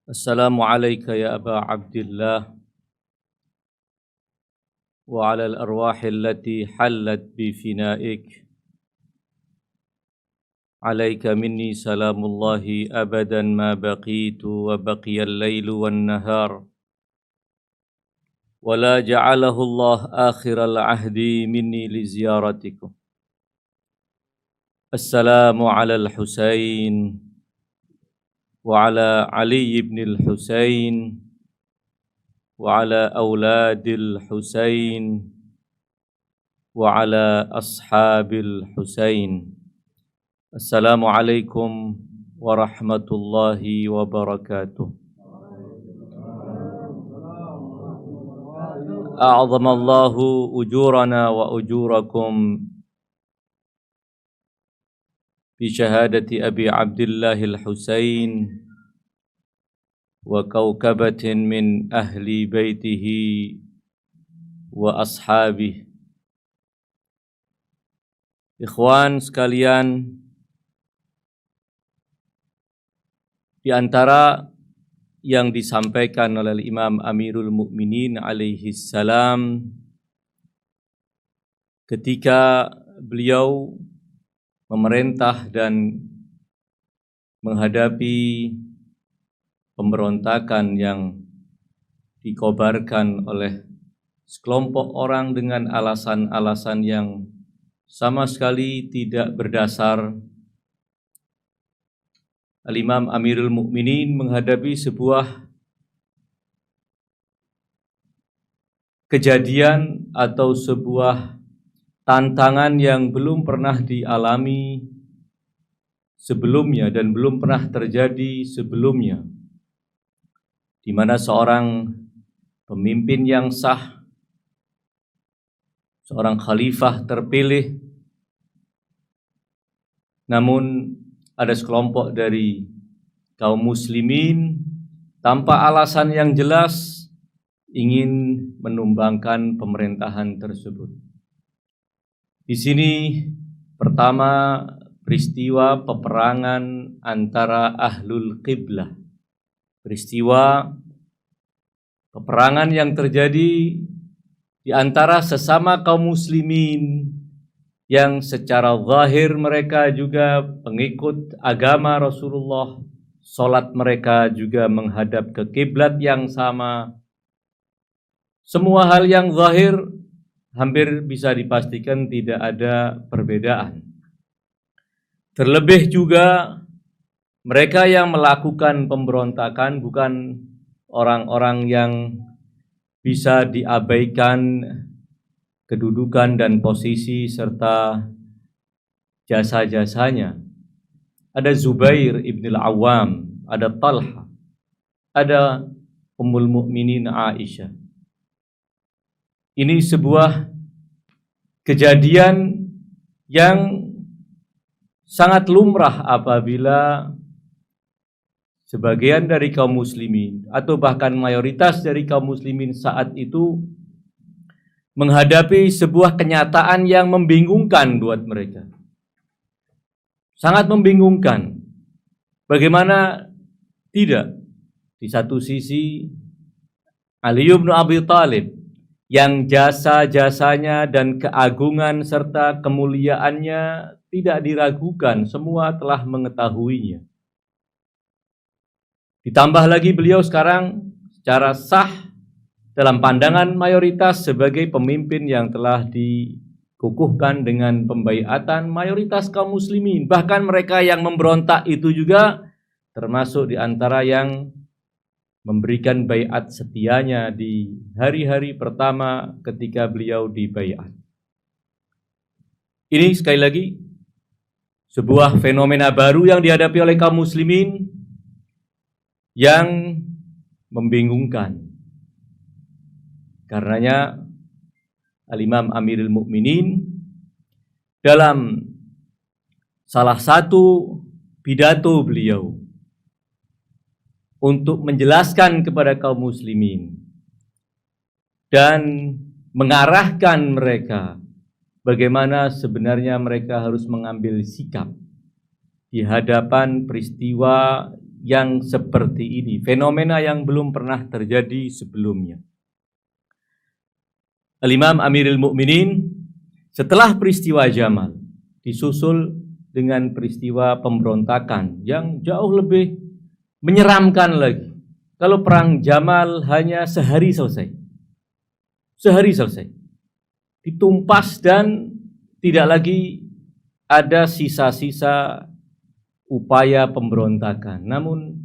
السلام عليك يا أبا عبد الله وعلى الأرواح التي حلت بفنائك. عليك مني سلام الله أبدا ما بقيت وبقي الليل والنهار، ولا جعله الله آخر العهد مني لزيارتكم. السلام على الحسين وعلى علي بن الحسين وعلى أولاد الحسين وعلى أصحاب الحسين. السلام عليكم ورحمة الله وبركاته. أعظم الله أجورنا وأجوركم بشهادة أبي عبد الله الحسين وكوكبة من أهل بيته وأصحابه. Ikhwan sekalian, di antara yang disampaikan oleh Imam Amirul Mukminin alaihi salam ketika beliau memerintah dan menghadapi pemberontakan yang dikobarkan oleh sekelompok orang dengan alasan-alasan yang sama sekali tidak berdasar. Al-Imam Amirul Mukminin menghadapi sebuah kejadian atau sebuah tantangan yang belum pernah dialami sebelumnya dan belum pernah terjadi sebelumnya, di mana seorang pemimpin yang sah, seorang khalifah terpilih, namun ada sekelompok dari kaum muslimin tanpa alasan yang jelas ingin menumbangkan pemerintahan tersebut. Di sini pertama peristiwa peperangan antara ahlul qiblah. Peristiwa peperangan yang terjadi di antara sesama kaum muslimin yang secara zahir mereka juga pengikut agama Rasulullah, salat mereka juga menghadap ke kiblat yang sama. Semua hal yang zahir hampir bisa dipastikan tidak ada perbedaan. Terlebih juga mereka yang melakukan pemberontakan bukan orang-orang yang bisa diabaikan kedudukan dan posisi serta jasa-jasanya. Ada Zubair ibn al-Awwam, ada Talha, ada Ummul Mukminin Aisyah. Ini sebuah kejadian yang sangat lumrah apabila sebagian dari kaum muslimin atau bahkan mayoritas dari kaum muslimin saat itu menghadapi sebuah kenyataan yang membingungkan buat mereka. Sangat membingungkan. Bagaimana tidak? Di satu sisi Ali bin Abi Thalib yang jasa-jasanya dan keagungan serta kemuliaannya tidak diragukan, semua telah mengetahuinya. Ditambah lagi beliau sekarang secara sah dalam pandangan mayoritas sebagai pemimpin yang telah dikukuhkan dengan pembaiatan mayoritas kaum muslimin. Bahkan mereka yang memberontak itu juga termasuk di antara yang memberikan baiat setianya di hari-hari pertama ketika beliau dibaiat. Ini sekali lagi sebuah fenomena baru yang dihadapi oleh kaum muslimin yang membingungkan. Karenanya Al-Imam Amirul Mukminin dalam salah satu pidato beliau untuk menjelaskan kepada kaum muslimin dan mengarahkan mereka bagaimana sebenarnya mereka harus mengambil sikap di hadapan peristiwa yang seperti ini, fenomena yang belum pernah terjadi sebelumnya. Al-Imam Amirul Mukminin setelah peristiwa Jamal disusul dengan peristiwa pemberontakan yang jauh lebih menyeramkan lagi. Kalau perang Jamal hanya sehari selesai. Sehari selesai. Ditumpas dan tidak lagi ada sisa-sisa upaya pemberontakan. Namun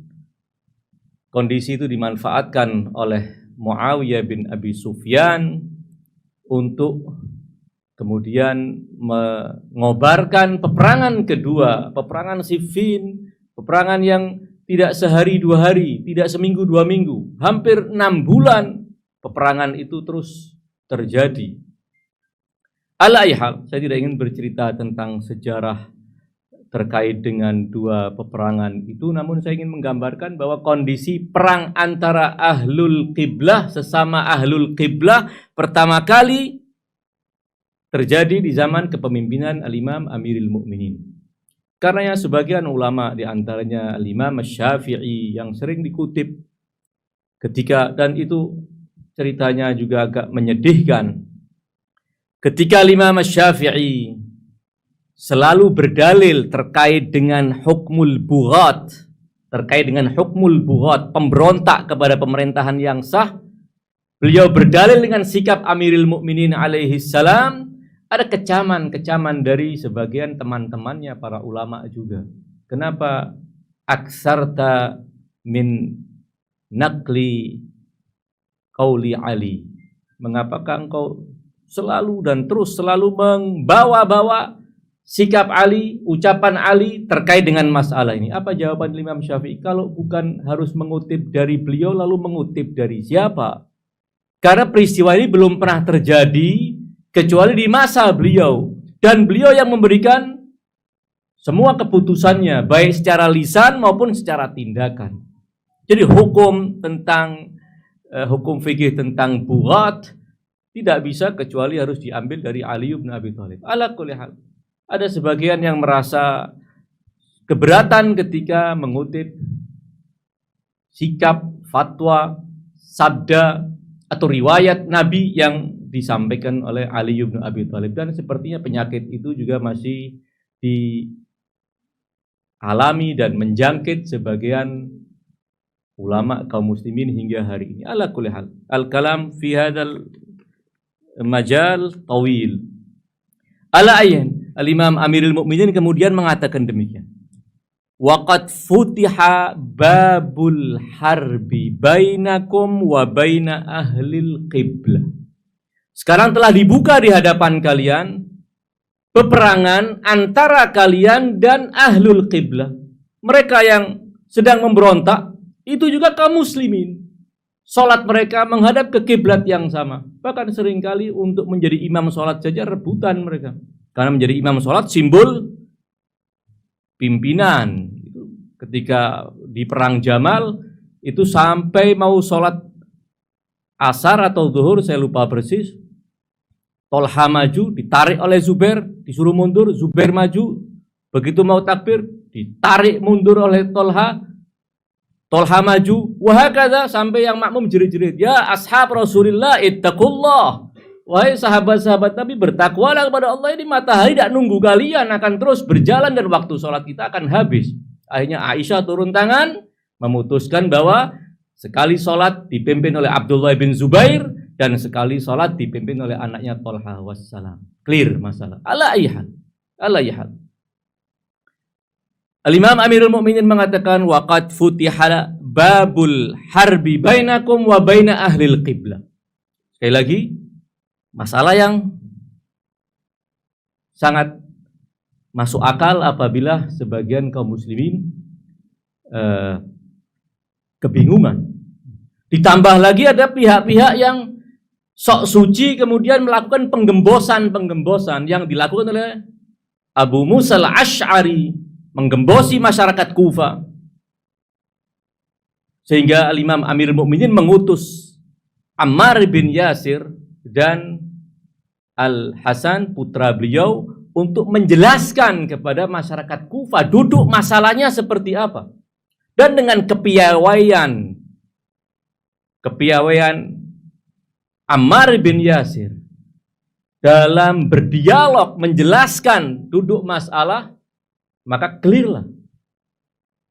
kondisi itu dimanfaatkan oleh Muawiyah bin Abi Sufyan untuk kemudian mengobarkan peperangan kedua, peperangan Siffin, peperangan yang tidak sehari dua hari, tidak seminggu dua minggu, hampir 6 bulan peperangan itu terus terjadi. Alaihal, saya tidak ingin bercerita tentang sejarah terkait dengan dua peperangan itu, namun saya ingin menggambarkan bahwa kondisi perang antara ahlul qiblah sesama ahlul qiblah pertama kali terjadi di zaman kepemimpinan Al-Imam Amirul Mukminin. Karenanya sebagian ulama di antaranya Al-Imam Syafi'i yang sering dikutip ketika, dan itu ceritanya juga agak menyedihkan, ketika Al-Imam Syafi'i selalu berdalil terkait dengan hukmul bughat, terkait dengan hukmul bughat, pemberontak kepada pemerintahan yang sah. Beliau berdalil dengan sikap Amirul Mukminin alaihi salam. Ada kecaman dari sebagian teman-temannya para ulama juga. Kenapa aksarta min naqli qauli Ali? Mengapakah engkau selalu dan terus selalu membawa-bawa sikap Ali, ucapan Ali terkait dengan masalah ini? Apa jawaban Imam Syafi'i? Kalau bukan harus mengutip dari beliau, lalu mengutip dari siapa? Karena peristiwa ini belum pernah terjadi kecuali di masa beliau. Dan beliau yang memberikan semua keputusannya, baik secara lisan maupun secara tindakan. Jadi hukum tentang hukum fikih tentang bughat tidak bisa kecuali harus diambil dari Ali bin Abi Thalib. Ala kulli hal. Ada sebagian yang merasa keberatan ketika mengutip sikap, fatwa, sabda atau riwayat Nabi yang disampaikan oleh Ali bin Abi Thalib, dan sepertinya penyakit itu juga masih dialami dan menjangkit sebagian ulama kaum muslimin hingga hari ini. Ala kulli hal, al-kalam fi hadzal majal tawil. Ala ayyan, Al-Imam Amirul Mukminin kemudian mengatakan demikian. Waqad futiha babul harbi bainakum wa baina ahlil qiblah. Sekarang telah dibuka di hadapan kalian peperangan antara kalian dan ahlul qiblah. Mereka yang sedang memberontak itu juga kaum muslimin. Salat mereka menghadap ke kiblat yang sama. Bahkan seringkali untuk menjadi imam salat saja rebutan mereka. Karena menjadi imam salat simbol pimpinan. Ketika di perang Jamal itu sampai mau salat asar atau zuhur, saya lupa persis, Tolha maju, ditarik oleh Zubair, disuruh mundur, Zubair maju, begitu mau takbir, ditarik mundur oleh Tolha, Tolha maju, wahakadha sampai yang makmum jerit-jerit, ya ashab Rasulillah ittaqullah, wahai sahabat-sahabat Nabi, bertakwalah kepada Allah, ini matahari tidak nunggu kalian, akan terus berjalan dan waktu sholat kita akan habis. Akhirnya Aisyah turun tangan, memutuskan bahwa sekali sholat dipimpin oleh Abdullah bin Zubair, dan sekali sholat dipimpin oleh anaknya Tolha wassalam. Clear masalah. Ala ayyihal. Al-Imam Amirul Mukminin mengatakan waqad futiha babul harbi bainakum wa baina ahlil qiblah. Sekali lagi, masalah yang sangat masuk akal apabila sebagian kaum muslimin kebingungan. Ditambah lagi ada pihak-pihak yang sok suci kemudian melakukan penggembosan yang dilakukan oleh Abu Musa al-Ash'ari, menggembosi masyarakat Kufa. Sehingga Al-Imam Amirul Mukminin mengutus Ammar bin Yasir dan Al-Hasan putra beliau untuk menjelaskan kepada masyarakat Kufa duduk masalahnya seperti apa. dan dengan kepiawaian Ammar bin Yasir dalam berdialog menjelaskan duduk masalah, maka clearlah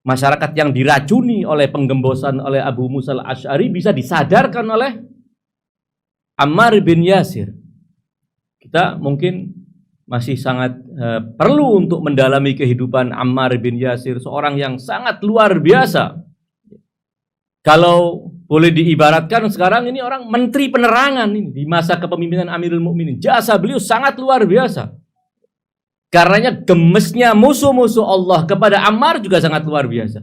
masyarakat yang diracuni oleh penggembosan oleh Abu Musa al-Asy'ari bisa disadarkan oleh Ammar bin Yasir. Kita mungkin masih sangat perlu untuk mendalami kehidupan Ammar bin Yasir, seorang yang sangat luar biasa. Kalau boleh diibaratkan sekarang ini orang menteri penerangan ini di masa kepemimpinan Amirul Mukminin. Jasa beliau sangat luar biasa. Karenanya gemesnya musuh-musuh Allah kepada Ammar juga sangat luar biasa.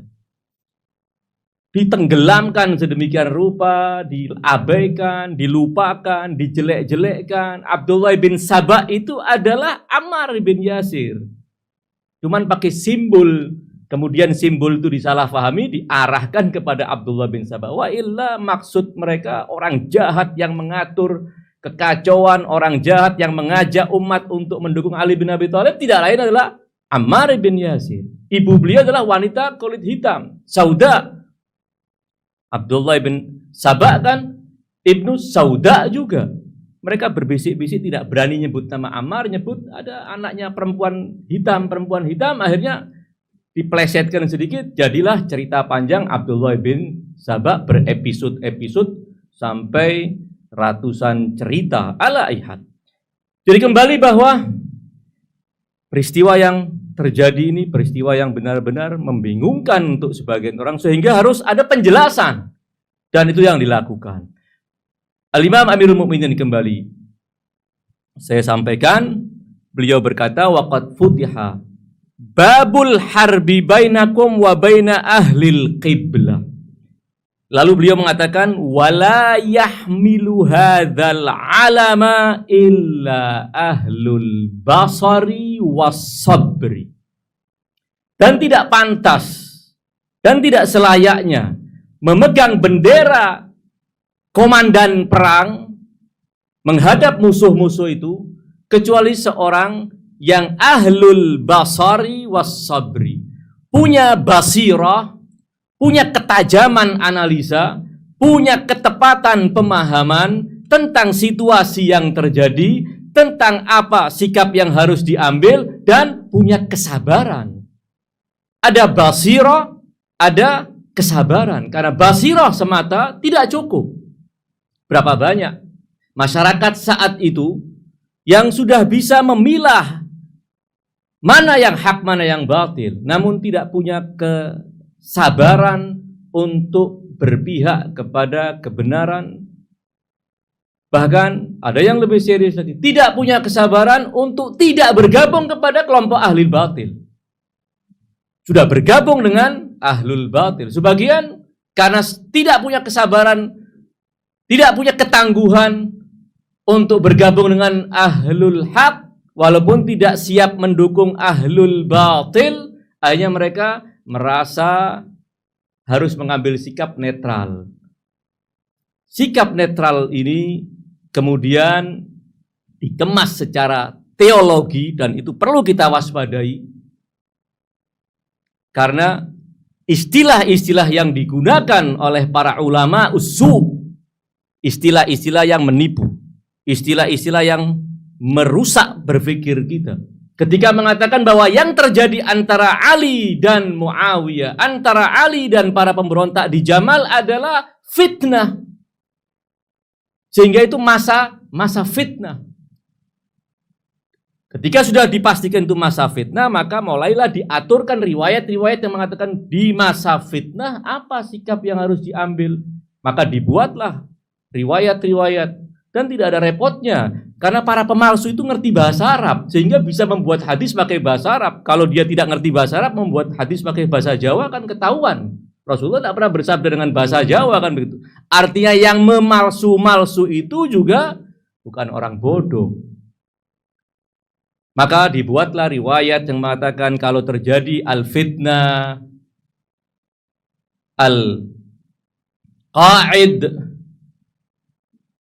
Ditenggelamkan sedemikian rupa, diabaikan, dilupakan, dijelek-jelekkan. Abdullah bin Sabah itu adalah Ammar bin Yasir. Cuman pakai simbol, kemudian simbol itu disalahfahami, diarahkan kepada Abdullah bin Sabah. Wa illa maksud mereka orang jahat yang mengatur kekacauan, orang jahat yang mengajak umat untuk mendukung Ali bin Abi Thalib tidak lain adalah Ammar bin Yasir. Ibu beliau adalah wanita kulit hitam, Sauda. Abdullah bin Sabah kan ibnu Sauda juga. Mereka berbisik-bisik tidak berani nyebut nama Ammar, nyebut ada anaknya perempuan hitam. Akhirnya diplesetkan sedikit, jadilah cerita panjang Abdullah bin Sabah berepisode-episode sampai ratusan cerita ala ihad. Jadi kembali bahwa peristiwa yang terjadi ini peristiwa yang benar-benar membingungkan untuk sebagian orang sehingga harus ada penjelasan, dan itu yang dilakukan. Al-Imam Amirul Mukminin kembali saya sampaikan, beliau berkata waqad futiha babul harbi bainakum wa baina ahlil qiblah. Lalu beliau mengatakan wala yahmilu hadzal alama illa ahlul basari was-sabri. Dan tidak pantas dan tidak selayaknya memegang bendera komandan perang menghadap musuh-musuh itu kecuali seorang yang ahlul basari was-sabri, punya basirah, punya ketajaman analisa, punya ketepatan pemahaman tentang situasi yang terjadi, tentang apa sikap yang harus diambil, dan punya kesabaran. Ada basirah, ada kesabaran. Karena basirah semata tidak cukup. Berapa banyak masyarakat saat itu yang sudah bisa memilah mana yang hak, mana yang batil, namun tidak punya kesabaran untuk berpihak kepada kebenaran. Bahkan ada yang lebih serius lagi, tidak punya kesabaran untuk tidak bergabung kepada kelompok ahli batil. Sudah bergabung dengan ahlul batil. Sebagian karena tidak punya kesabaran, tidak punya ketangguhan untuk bergabung dengan ahlul haq, walaupun tidak siap mendukung ahlul batil, akhirnya mereka merasa harus mengambil sikap netral. Sikap netral ini kemudian dikemas secara teologi, dan itu perlu kita waspadai. Karena istilah-istilah yang digunakan oleh para ulama usul, istilah-istilah yang menipu, istilah-istilah yang merusak berpikir kita. Ketika mengatakan bahwa yang terjadi antara Ali dan Muawiyah, antara Ali dan para pemberontak di Jamal adalah fitnah. Sehingga itu masa fitnah. Ketika sudah dipastikan itu masa fitnah, maka mulailah diaturkan riwayat-riwayat yang mengatakan di masa fitnah apa sikap yang harus diambil. Maka dibuatlah riwayat-riwayat, dan tidak ada repotnya. Karena para pemalsu itu ngerti bahasa Arab, sehingga bisa membuat hadis pakai bahasa Arab. Kalau dia tidak ngerti bahasa Arab, membuat hadis pakai bahasa Jawa kan ketahuan. Rasulullah tidak pernah bersabda dengan bahasa Jawa kan begitu. Artinya yang memalsu-malsu itu juga bukan orang bodoh. Maka dibuatlah riwayat yang mengatakan kalau terjadi al-fitnah, al-qa'id,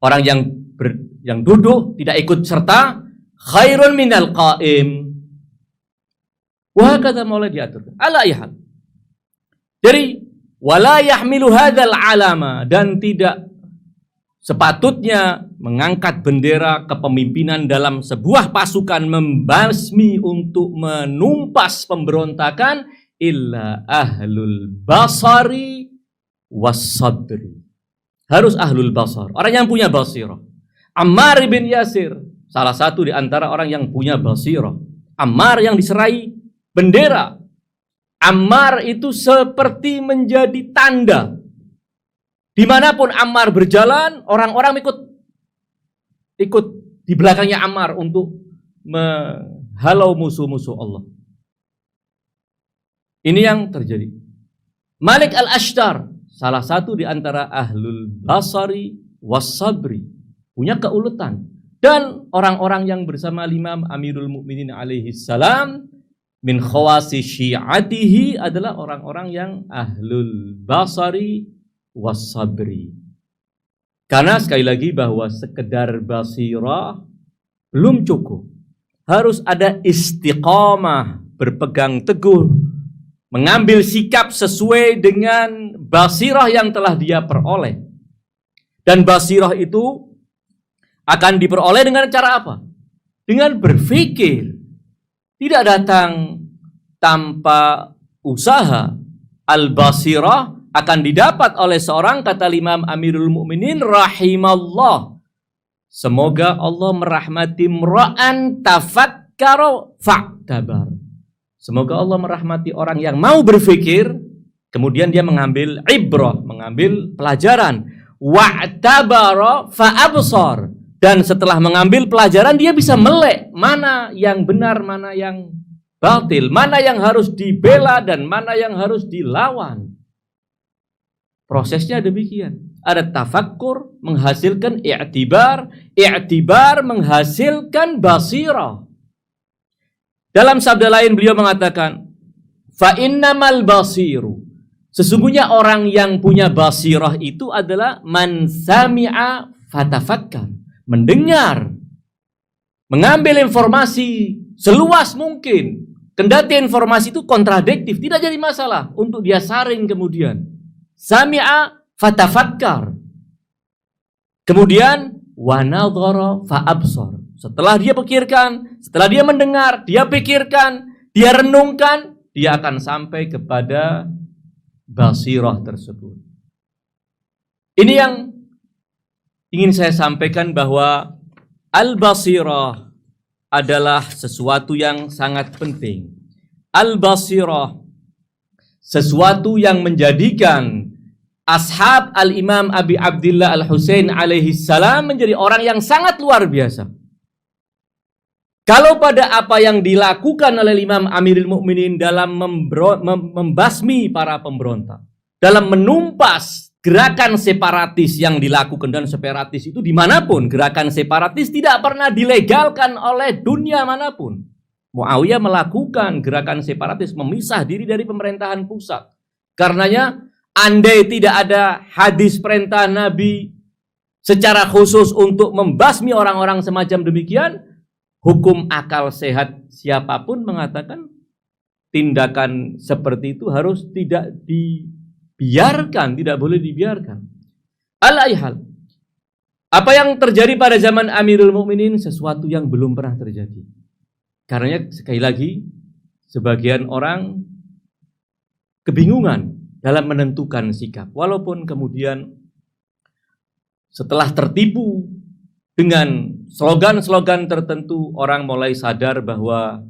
orang yang duduk tidak ikut serta, khairun minal qa'im. Wah, kata mulai diatur. Ala ihal. Jadi Wala yahmilu hadzal alama, dan tidak sepatutnya mengangkat bendera kepemimpinan dalam sebuah pasukan membasmi untuk menumpas pemberontakan illa ahlul basari was-sabri. Harus ahlul basar, orang yang punya basirah. Ammar bin Yasir, salah satu di antara orang yang punya basirah. Ammar yang diserai bendera. Ammar itu seperti menjadi tanda. Dimanapun Ammar berjalan, orang-orang ikut di belakangnya Ammar untuk menghalau musuh-musuh Allah. Ini yang terjadi. Malik al-Ashtar, salah satu di antara ahlul basari was-sabri, punya keuletan. Dan orang-orang yang bersama Imam Amirul Mukminin alaihi salam min khawasi syi'atihi adalah orang-orang yang ahlul basari was-sabri. Karena sekali lagi bahwa sekedar basirah belum cukup. Harus ada istiqamah, berpegang teguh, mengambil sikap sesuai dengan basirah yang telah dia peroleh. Dan basirah itu akan diperoleh dengan cara apa? Dengan berpikir. Tidak datang tanpa usaha. Al-basirah akan didapat oleh seorang, kata Imam Amirul Mukminin rahimallah. Semoga Allah merahmati mra'an tafakkara fa'tabar. Semoga Allah merahmati orang yang mau berpikir, kemudian dia mengambil ibrah, mengambil pelajaran. Wa'tabara fa'absar. Dan setelah mengambil pelajaran, dia bisa melek mana yang benar, mana yang batil, mana yang harus dibela dan mana yang harus dilawan. Prosesnya demikian. Ada tafakkur menghasilkan i'tibar, i'tibar menghasilkan basirah. Dalam sabda lain beliau mengatakan, fa innamal basiru, sesungguhnya orang yang punya basirah itu adalah man sami'a fatafakkar, mendengar, mengambil informasi seluas mungkin. Kendati informasi itu kontradiktif, tidak jadi masalah untuk dia saring kemudian. Sami'a fatafakkar. Kemudian wa nadhara fa absar. Setelah dia pikirkan, setelah dia mendengar, dia pikirkan, dia renungkan, dia akan sampai kepada basirah tersebut. Ini yang ingin saya sampaikan, bahwa al-basirah adalah sesuatu yang sangat penting. Al-basirah sesuatu yang menjadikan ashab al-Imam Abi Abdillah al-Husain alaihi salam menjadi orang yang sangat luar biasa. Kalau pada apa yang dilakukan oleh Imam Amirul Mukminin dalam membasmi para pemberontak, dalam menumpas gerakan separatis yang dilakukan, dan separatis itu dimanapun, gerakan separatis tidak pernah dilegalkan oleh dunia manapun. Muawiyah melakukan gerakan separatis, memisah diri dari pemerintahan pusat. Karenanya, andai tidak ada hadis perintah Nabi secara khusus untuk membasmi orang-orang semacam demikian, hukum akal sehat siapapun mengatakan tindakan seperti itu harus tidak dibiarkan, tidak boleh dibiarkan. Alaihal, apa yang terjadi pada zaman Amirul Mukminin sesuatu yang belum pernah terjadi. Karena sekali lagi, sebagian orang kebingungan dalam menentukan sikap. Walaupun kemudian setelah tertipu dengan slogan-slogan tertentu, orang mulai sadar bahwa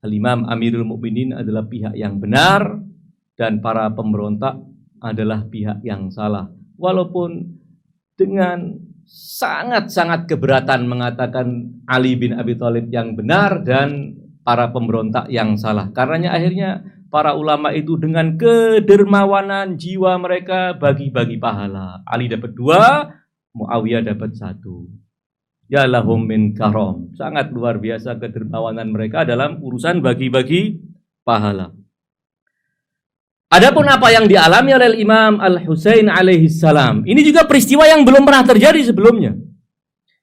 Al-Imam Amirul Mukminin adalah pihak yang benar dan para pemberontak adalah pihak yang salah. Walaupun dengan sangat-sangat keberatan mengatakan Ali bin Abi Thalib yang benar dan para pemberontak yang salah. Karenanya akhirnya para ulama itu dengan kedermawanan jiwa mereka bagi-bagi pahala. Ali dapat 2, Muawiyah dapat 1. Ya lahum min karam. Sangat luar biasa kedermawanan mereka dalam urusan bagi-bagi pahala. Adapun apa yang dialami oleh Imam Al-Husain alaihi salam, ini juga peristiwa yang belum pernah terjadi sebelumnya.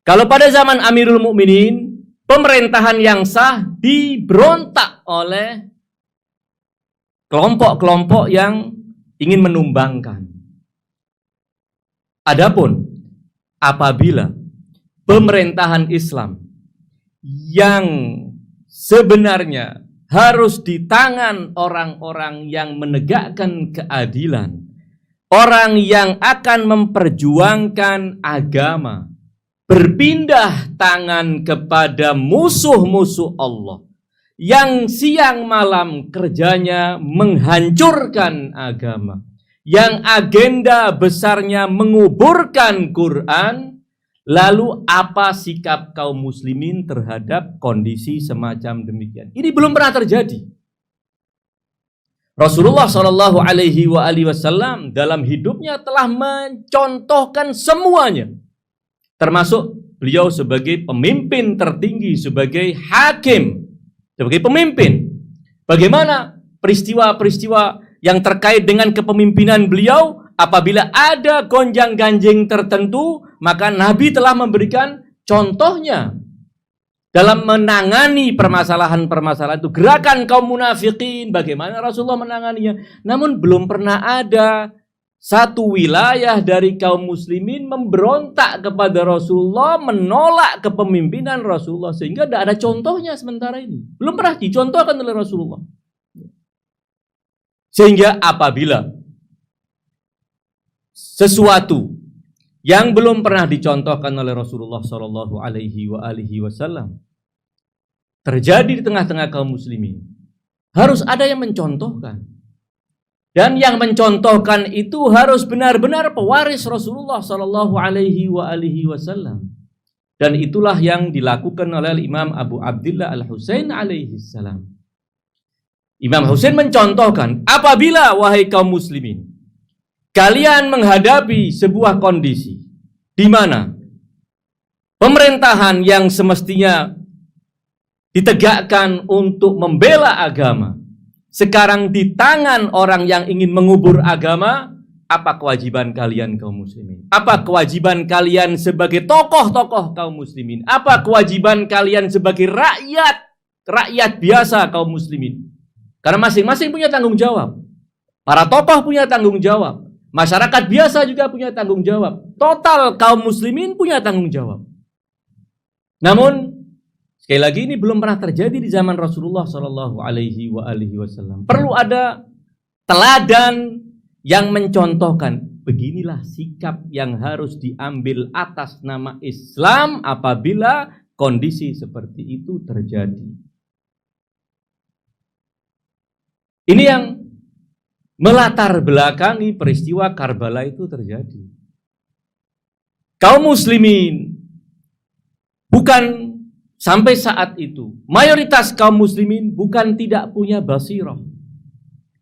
Kalau pada zaman Amirul Mukminin, pemerintahan yang sah diberontak oleh kelompok-kelompok yang ingin menumbangkan. Adapun apabila pemerintahan Islam yang sebenarnya harus di tangan orang-orang yang menegakkan keadilan, orang yang akan memperjuangkan agama, berpindah tangan kepada musuh-musuh Allah yang siang malam kerjanya menghancurkan agama, yang agenda besarnya menguburkan Quran. Lalu apa sikap kaum muslimin terhadap kondisi semacam demikian? Ini belum pernah terjadi. Rasulullah Shallallahu Alaihi Wasallam dalam hidupnya telah mencontohkan semuanya, termasuk beliau sebagai pemimpin tertinggi, sebagai hakim, sebagai pemimpin. Bagaimana peristiwa-peristiwa yang terkait dengan kepemimpinan beliau? Apabila ada gonjang-ganjing tertentu, maka Nabi telah memberikan contohnya dalam menangani permasalahan-permasalahan itu. Gerakan kaum munafikin, bagaimana Rasulullah menanganinya. Namun belum pernah ada satu wilayah dari kaum muslimin memberontak kepada Rasulullah, menolak kepemimpinan Rasulullah, sehingga tidak ada contohnya sementara ini. Belum pernah dicontohkan oleh Rasulullah. Sehingga apabila sesuatu yang belum pernah dicontohkan oleh Rasulullah Shallallahu Alaihi Wasallam terjadi di tengah-tengah kaum muslimin, harus ada yang mencontohkan, dan yang mencontohkan itu harus benar-benar pewaris Rasulullah Shallallahu Alaihi Wasallam, dan itulah yang dilakukan oleh Imam Abu Abdillah Al Husain alaihi salam. Imam Husain mencontohkan, apabila wahai kaum muslimin, kalian menghadapi sebuah kondisi di mana pemerintahan yang semestinya ditegakkan untuk membela agama sekarang di tangan orang yang ingin mengubur agama, apa kewajiban kalian kaum muslimin? Apa kewajiban kalian sebagai tokoh-tokoh kaum muslimin? Apa kewajiban kalian sebagai rakyat biasa kaum muslimin? Karena masing-masing punya tanggung jawab. Para tokoh punya tanggung jawab. Masyarakat biasa juga punya tanggung jawab. Total kaum muslimin punya tanggung jawab. Namun sekali lagi ini belum pernah terjadi di zaman Rasulullah Shallallahu Alaihi Wasallam. Perlu ada teladan yang mencontohkan beginilah sikap yang harus diambil atas nama Islam apabila kondisi seperti itu terjadi. Ini yang melatar belakangi peristiwa Karbala itu terjadi. Kaum muslimin bukan sampai saat itu, mayoritas kaum muslimin bukan tidak punya basirah.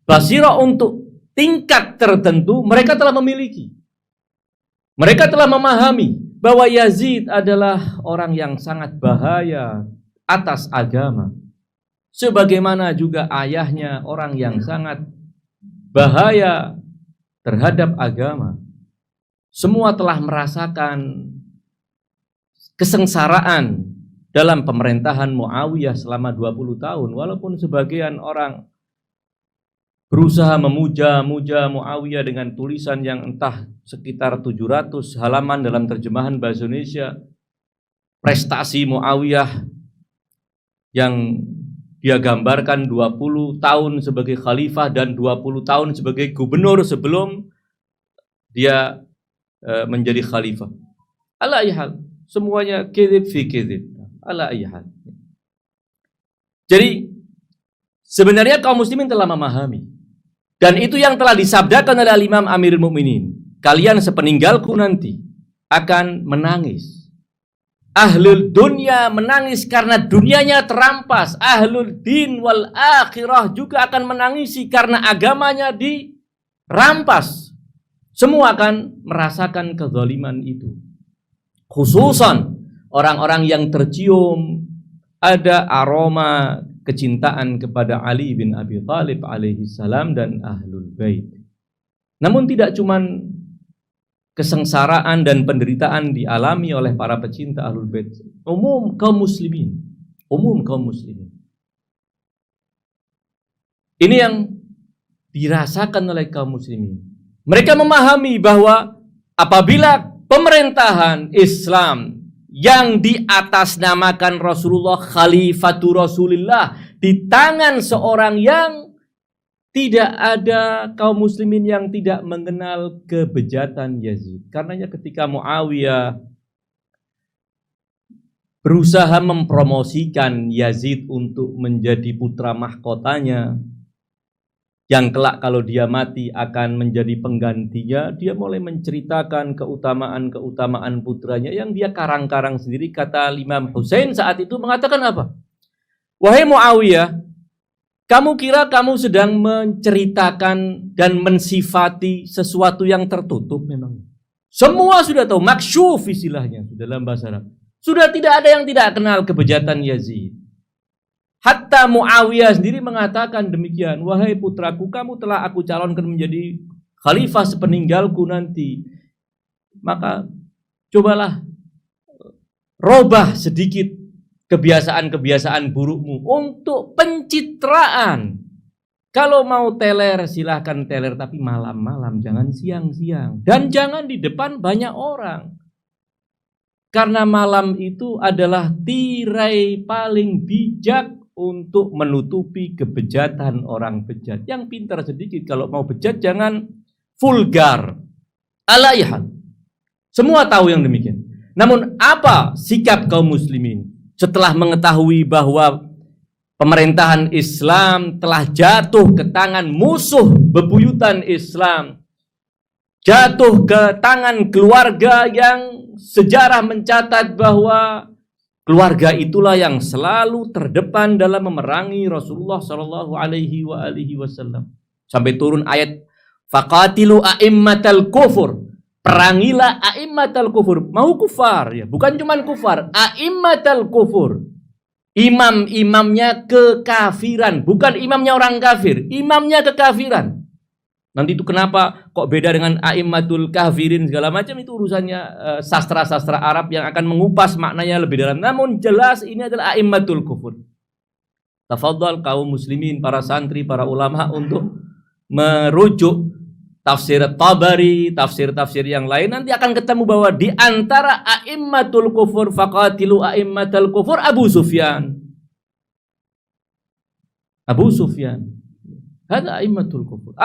Basirah untuk tingkat tertentu mereka telah memiliki. Mereka telah memahami bahwa Yazid adalah orang yang sangat bahaya atas agama. Sebagaimana juga ayahnya orang yang sangat bahaya terhadap agama. Semua telah merasakan kesengsaraan dalam pemerintahan Muawiyah selama 20 tahun. Walaupun sebagian orang berusaha memuja-muja Muawiyah dengan tulisan yang entah sekitar 700 halaman dalam terjemahan bahasa Indonesia. Prestasi Muawiyah yang dia gambarkan 20 tahun sebagai khalifah dan 20 tahun sebagai gubernur sebelum dia menjadi khalifah. Ala ayhal, semuanya kedzib fi kedzib. Ala ayhal. Jadi sebenarnya kaum muslimin telah memahami, dan itu yang telah disabdakan oleh Imam Amirul Mukminin, kalian sepeninggalku nanti akan menangis. Ahlul dunia menangis karena dunianya terampas. Ahlul din wal akhirah juga akan menangisi karena agamanya dirampas. Semua akan merasakan kezaliman itu. Khususan orang-orang yang tercium ada aroma kecintaan kepada Ali bin Abi Thalib alaihi salam dan Ahlul Bait. Namun tidak cuman kesengsaraan dan penderitaan dialami oleh para pecinta Ahlul Bait, umum kaum muslimin. Ini yang dirasakan oleh kaum muslimin. Mereka memahami bahwa apabila pemerintahan Islam yang diatasnamakan Rasulullah, Khalifatur Rasulillah, di tangan seorang yang tidak ada kaum muslimin yang tidak mengenal kebejatan Yazid. Karenanya ketika Muawiyah berusaha mempromosikan Yazid untuk menjadi putra mahkotanya, yang kelak kalau dia mati akan menjadi penggantinya, dia mulai menceritakan keutamaan-keutamaan putranya yang dia karang-karang sendiri. Kata Imam Husain saat itu mengatakan apa? Wahai Muawiyah, kamu kira kamu sedang menceritakan dan mensifati sesuatu yang tertutup memang. Semua sudah tahu, maksyuf istilahnya dalam bahasa Arab. Sudah tidak ada yang tidak kenal kebejatan Yazid. Hatta Muawiyah sendiri mengatakan demikian. Wahai putraku, kamu telah aku calonkan menjadi khalifah sepeninggalku nanti. Maka cobalah robah sedikit kebiasaan-kebiasaan burukmu untuk pencitraan. Kalau mau teler silahkan teler, tapi malam-malam, jangan siang-siang. Dan jangan di depan banyak orang. Karena malam itu adalah tirai paling bijak untuk menutupi kebejatan orang bejat. Yang pintar sedikit, kalau mau bejat jangan vulgar. Alayhal. Semua tahu yang demikian. Namun apa sikap kaum muslimin setelah mengetahui bahwa pemerintahan Islam telah jatuh ke tangan musuh bebuyutan Islam, jatuh ke tangan keluarga yang sejarah mencatat bahwa keluarga itulah yang selalu terdepan dalam memerangi Rasulullah Shallallahu Alaihi Wasallam. Sampai turun ayat faqatilu a'immatal kufur, perangilah a'immatal kufur, mau kufar ya, bukan cuma kufar, a'immatal kufur, imam-imamnya kekafiran, bukan imamnya orang kafir, imamnya kekafiran. Nanti itu kenapa kok beda dengan a'immatul kafirin segala macam, itu urusannya sastra-sastra Arab yang akan mengupas maknanya lebih dalam. Namun jelas ini adalah a'immatul kufur. Tafadhal kaum muslimin, para santri, para ulama untuk merujuk tafsir Tabari, tafsir-tafsir yang lain, nanti akan ketemu bahwa di antara a'immatul kufur faqatilu a'immatul kufur Abu Sufyan. Abu Sufyan. Ada a'immatul kufur.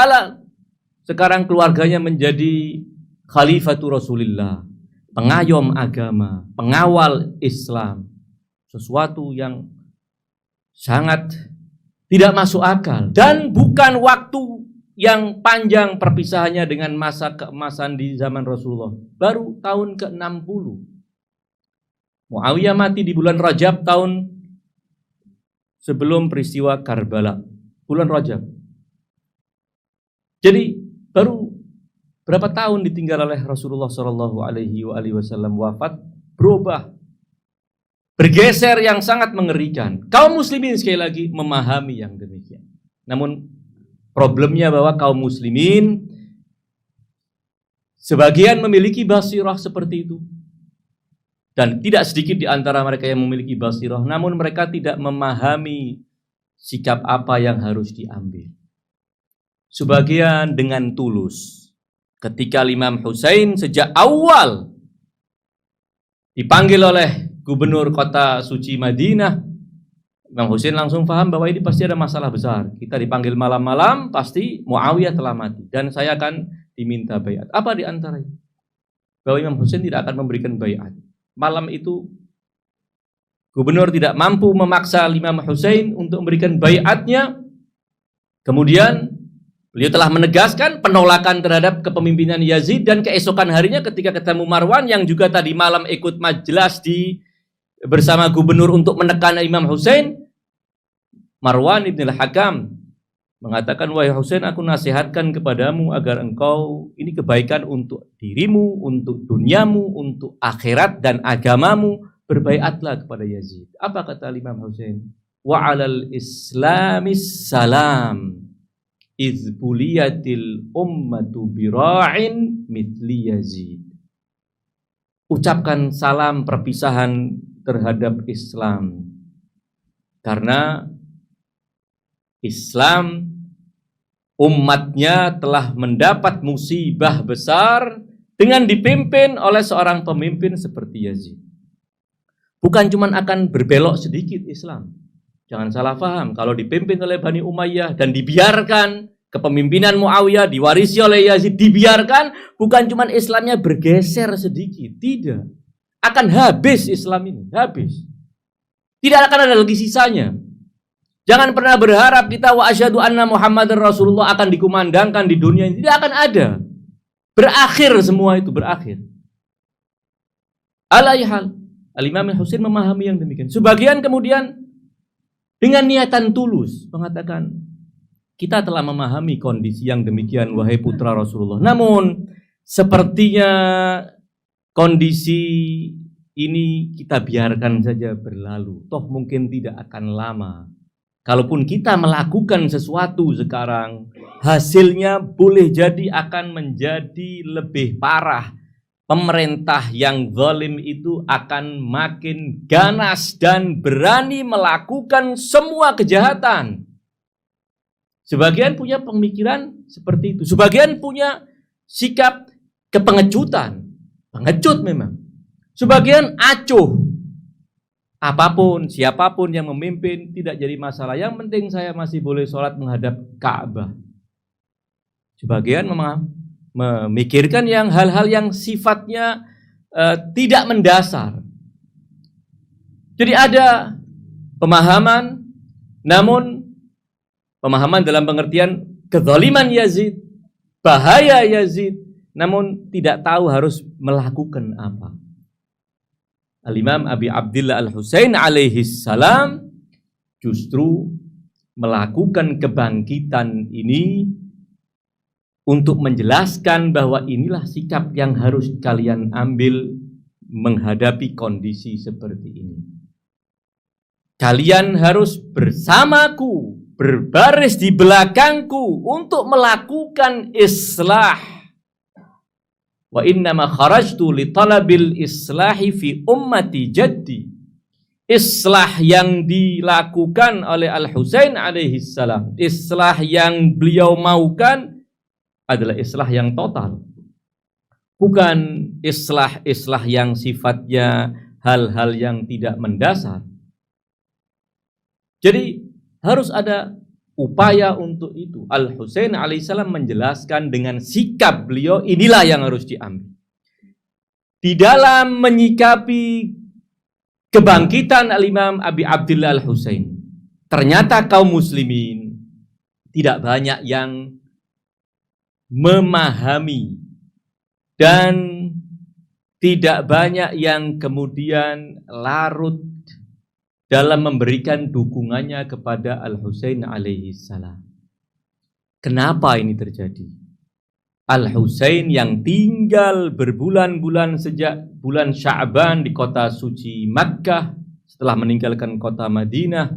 Sekarang keluarganya menjadi Khalifatur Rasulillah, pengayom agama, pengawal Islam. Sesuatu yang sangat tidak masuk akal. Dan bukan waktu yang panjang perpisahannya dengan masa keemasan di zaman Rasulullah. Baru tahun ke-60. Muawiyah mati di bulan Rajab tahun sebelum peristiwa Karbala. Bulan Rajab. Jadi baru berapa tahun ditinggal oleh Rasulullah Shallallahu Alaihi Wasallam wafat, berubah, bergeser yang sangat mengerikan. Kaum muslimin sekali lagi memahami yang demikian. Namun problemnya bahwa kaum muslimin sebagian memiliki basirah seperti itu. Dan tidak sedikit di antara mereka yang memiliki basirah, namun mereka tidak memahami sikap apa yang harus diambil. Sebagian dengan tulus. Ketika Imam Husain sejak awal dipanggil oleh gubernur kota suci Madinah, Imam Husain langsung paham bahwa ini pasti ada masalah besar. Kita dipanggil malam-malam, pasti Muawiyah telah mati dan saya akan diminta baiat. Apa di antaranya? Bahwa Imam Husain tidak akan memberikan baiat. Malam itu gubernur tidak mampu memaksa Imam Husain untuk memberikan baiatnya. Kemudian beliau telah menegaskan penolakan terhadap kepemimpinan Yazid, dan keesokan harinya ketika ketemu Marwan yang juga tadi malam ikut majelis bersama gubernur untuk menekan Imam Husain, Marwan ibn al-Hakam mengatakan, wahai Husain, aku nasihatkan kepadamu agar engkau, ini kebaikan untuk dirimu, untuk duniamu, untuk akhirat dan agamamu, berbaiatlah kepada Yazid. Apa kata Imam Husain? Wa 'alal islamis salam iz buliyatil ummatu bira'in mithli Yazid. Ucapkan salam perpisahan terhadap Islam, karena Islam umatnya telah mendapat musibah besar dengan dipimpin oleh seorang pemimpin seperti Yazid. Bukan cuma akan berbelok sedikit Islam. Jangan salah paham, kalau dipimpin oleh Bani Umayyah dan dibiarkan kepemimpinan Muawiyah diwarisi oleh Yazid, dibiarkan, bukan cuma Islamnya bergeser sedikit, tidak. Akan habis Islam ini, habis. Tidak akan ada lagi sisanya. Jangan pernah berharap kita wa asyhadu anna Muhammadar Rasulullah akan dikumandangkan di dunia ini. Tidak akan ada. Berakhir semua itu, berakhir. Alaihal, Al-Imam Al-Husain memahami yang demikian. Sebagian kemudian dengan niatan tulus mengatakan, kita telah memahami kondisi yang demikian wahai putra Rasulullah. Namun sepertinya kondisi ini kita biarkan saja berlalu. Toh mungkin tidak akan lama. Kalaupun kita melakukan sesuatu sekarang, hasilnya boleh jadi akan menjadi lebih parah. Pemerintah yang zalim itu akan makin ganas dan berani melakukan semua kejahatan. Sebagian punya pemikiran seperti itu. Sebagian punya sikap kepengecutan. Pengecut memang. Sebagian acuh. Apapun, siapapun yang memimpin tidak jadi masalah. Yang penting saya masih boleh sholat menghadap Ka'bah. Sebagian memikirkan yang hal-hal yang sifatnya tidak mendasar. Jadi ada pemahaman, namun pemahaman dalam pengertian kezaliman Yazid, bahaya Yazid, namun tidak tahu harus melakukan apa. Al-Imam Abi Abdillah Al-Husain alaihi salam justru melakukan kebangkitan ini untuk menjelaskan bahwa inilah sikap yang harus kalian ambil menghadapi kondisi seperti ini. Kalian harus bersamaku, berbaris di belakangku untuk melakukan islah. Wa innama kharajtu li talabil islahi fi ummati jaddi. Islah yang dilakukan oleh Al-Husain alaihi salam, islah yang beliau maukan adalah islah yang total. Bukan islah yang sifatnya hal-hal yang tidak mendasar. Jadi harus ada upaya untuk itu. Al-Husain alaihissalam menjelaskan dengan sikap beliau, inilah yang harus diambil. Di dalam menyikapi kebangkitan Al-Imam Abi Abdillah Al-Husain, ternyata kaum muslimin tidak banyak yang memahami dan tidak banyak yang kemudian larut dalam memberikan dukungannya kepada Al-Husain alaihi salam. Kenapa ini terjadi? Al-Husain yang tinggal berbulan-bulan sejak bulan Sya'ban di kota suci Makkah, setelah meninggalkan kota Madinah,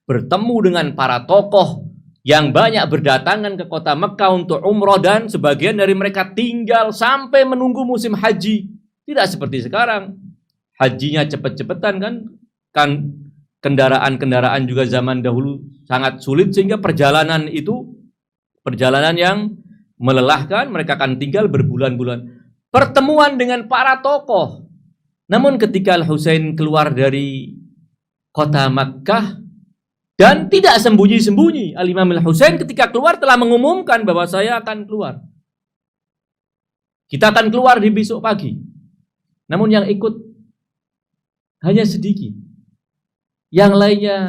bertemu dengan para tokoh yang banyak berdatangan ke kota Makkah untuk umroh, dan sebagian dari mereka tinggal sampai menunggu musim haji. Tidak seperti sekarang. Hajinya cepet-cepetan kan kendaraan-kendaraan juga zaman dahulu sangat sulit, sehingga perjalanan itu perjalanan yang melelahkan. Mereka akan tinggal berbulan-bulan. Pertemuan dengan para tokoh. Namun ketika Al-Husain keluar dari kota Makkah dan tidak sembunyi-sembunyi, Al-Imam Al-Husain ketika keluar telah mengumumkan bahwa saya akan keluar. Kita akan keluar di besok pagi. Namun yang ikut hanya sedikit. Yang lainnya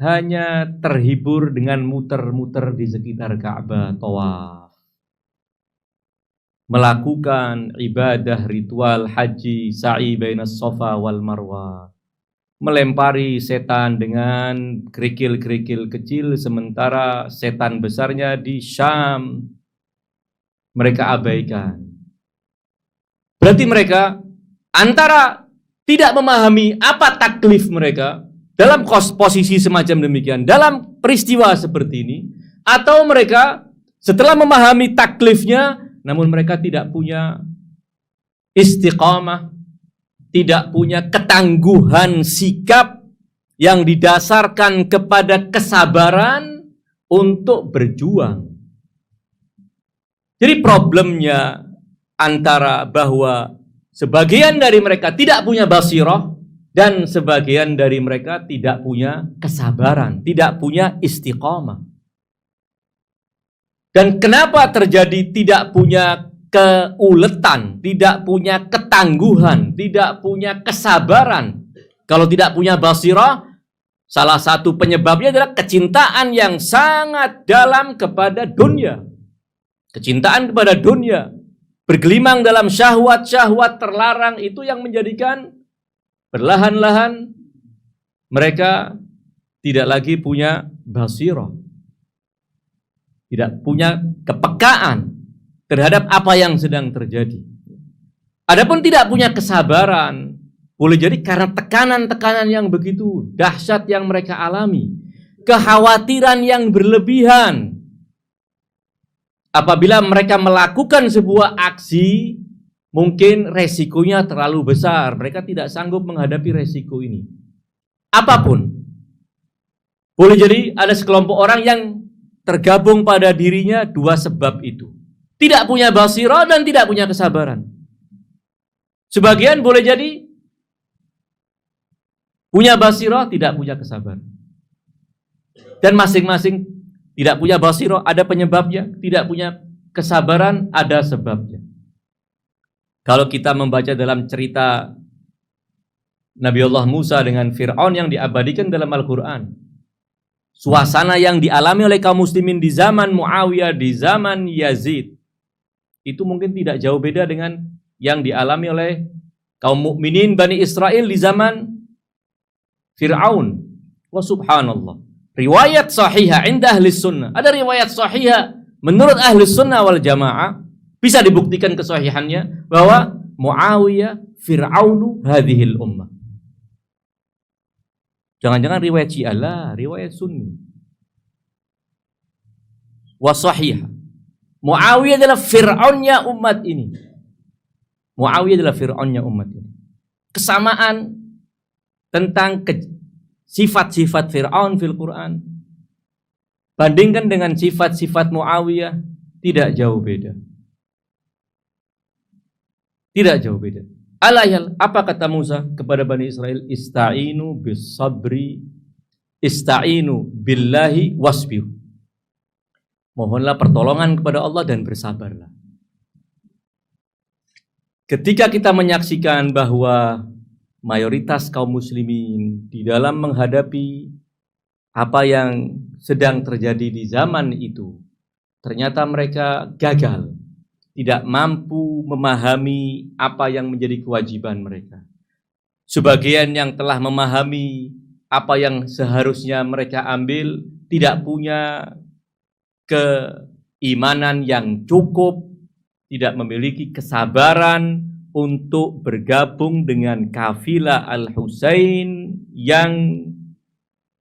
hanya terhibur dengan muter-muter di sekitar Ka'bah, tawaf. Melakukan ibadah ritual haji, sa'i bainas Safa wal Marwah. Melempari setan dengan kerikil-kerikil kecil, sementara setan besarnya di Syam mereka abaikan. Berarti mereka antara tidak memahami apa taklif mereka dalam posisi semacam demikian, dalam peristiwa seperti ini, atau mereka setelah memahami taklifnya, namun mereka tidak punya istiqamah, tidak punya ketangguhan sikap yang didasarkan kepada kesabaran untuk berjuang. Jadi problemnya antara bahwa sebagian dari mereka tidak punya basirah dan sebagian dari mereka tidak punya kesabaran, tidak punya istiqamah. Dan kenapa terjadi tidak punya keuletan, tidak punya ketangguhan, tidak punya kesabaran? Kalau tidak punya basirah, salah satu penyebabnya adalah kecintaan yang sangat dalam kepada dunia. Kecintaan kepada dunia, bergelimang dalam syahwat-syahwat terlarang itu yang menjadikan perlahan-lahan mereka tidak lagi punya basirah, tidak punya kepekaan terhadap apa yang sedang terjadi. Adapun tidak punya kesabaran, boleh jadi karena tekanan-tekanan yang begitu dahsyat yang mereka alami, kekhawatiran yang berlebihan. Apabila mereka melakukan sebuah aksi, mungkin resikonya terlalu besar. Mereka tidak sanggup menghadapi resiko ini. Apapun. Boleh jadi ada sekelompok orang yang tergabung pada dirinya dua sebab itu. Tidak punya basirah dan tidak punya kesabaran. Sebagian boleh jadi punya basirah, tidak punya kesabaran. Dan masing-masing tidak punya basirah, ada penyebabnya. Tidak punya kesabaran, ada sebabnya. Kalau kita membaca dalam cerita Nabi Allah Musa dengan Fir'aun yang diabadikan dalam Al-Quran, suasana yang dialami oleh kaum muslimin di zaman Muawiyah, di zaman Yazid, itu mungkin tidak jauh beda dengan yang dialami oleh kaum mukminin Bani Israel di zaman Fir'aun. Wa subhanallah. Riwayat sahihah inda ahli sunnah. Ada riwayat sahihah menurut ahli sunnah wal jamaah. Bisa dibuktikan kesahihannya bahwa Muawiyah Fir'aunu hadhil ummah. Jangan-jangan riwayat Syiah lah, riwayat Sunni. Wa sahihah. Muawiyah adalah Fir'aunnya umat ini. Muawiyah adalah Fir'aunnya umat ini. Kesamaan tentang sifat-sifat Fir'aun fil Quran bandingkan dengan sifat-sifat Muawiyah, tidak jauh beda. Tidak jauh beda. Alayhal, apa kata Musa kepada Bani Israel? Ista'inu bis sabri, ista'inu billahi wasbiru. Mohonlah pertolongan kepada Allah dan bersabarlah. Ketika kita menyaksikan bahwa mayoritas kaum muslimin di dalam menghadapi apa yang sedang terjadi di zaman itu, ternyata mereka gagal, tidak mampu memahami apa yang menjadi kewajiban mereka. Sebagian yang telah memahami apa yang seharusnya mereka ambil, tidak punya keimanan yang cukup, tidak memiliki kesabaran untuk bergabung dengan kafilah Al-Husain yang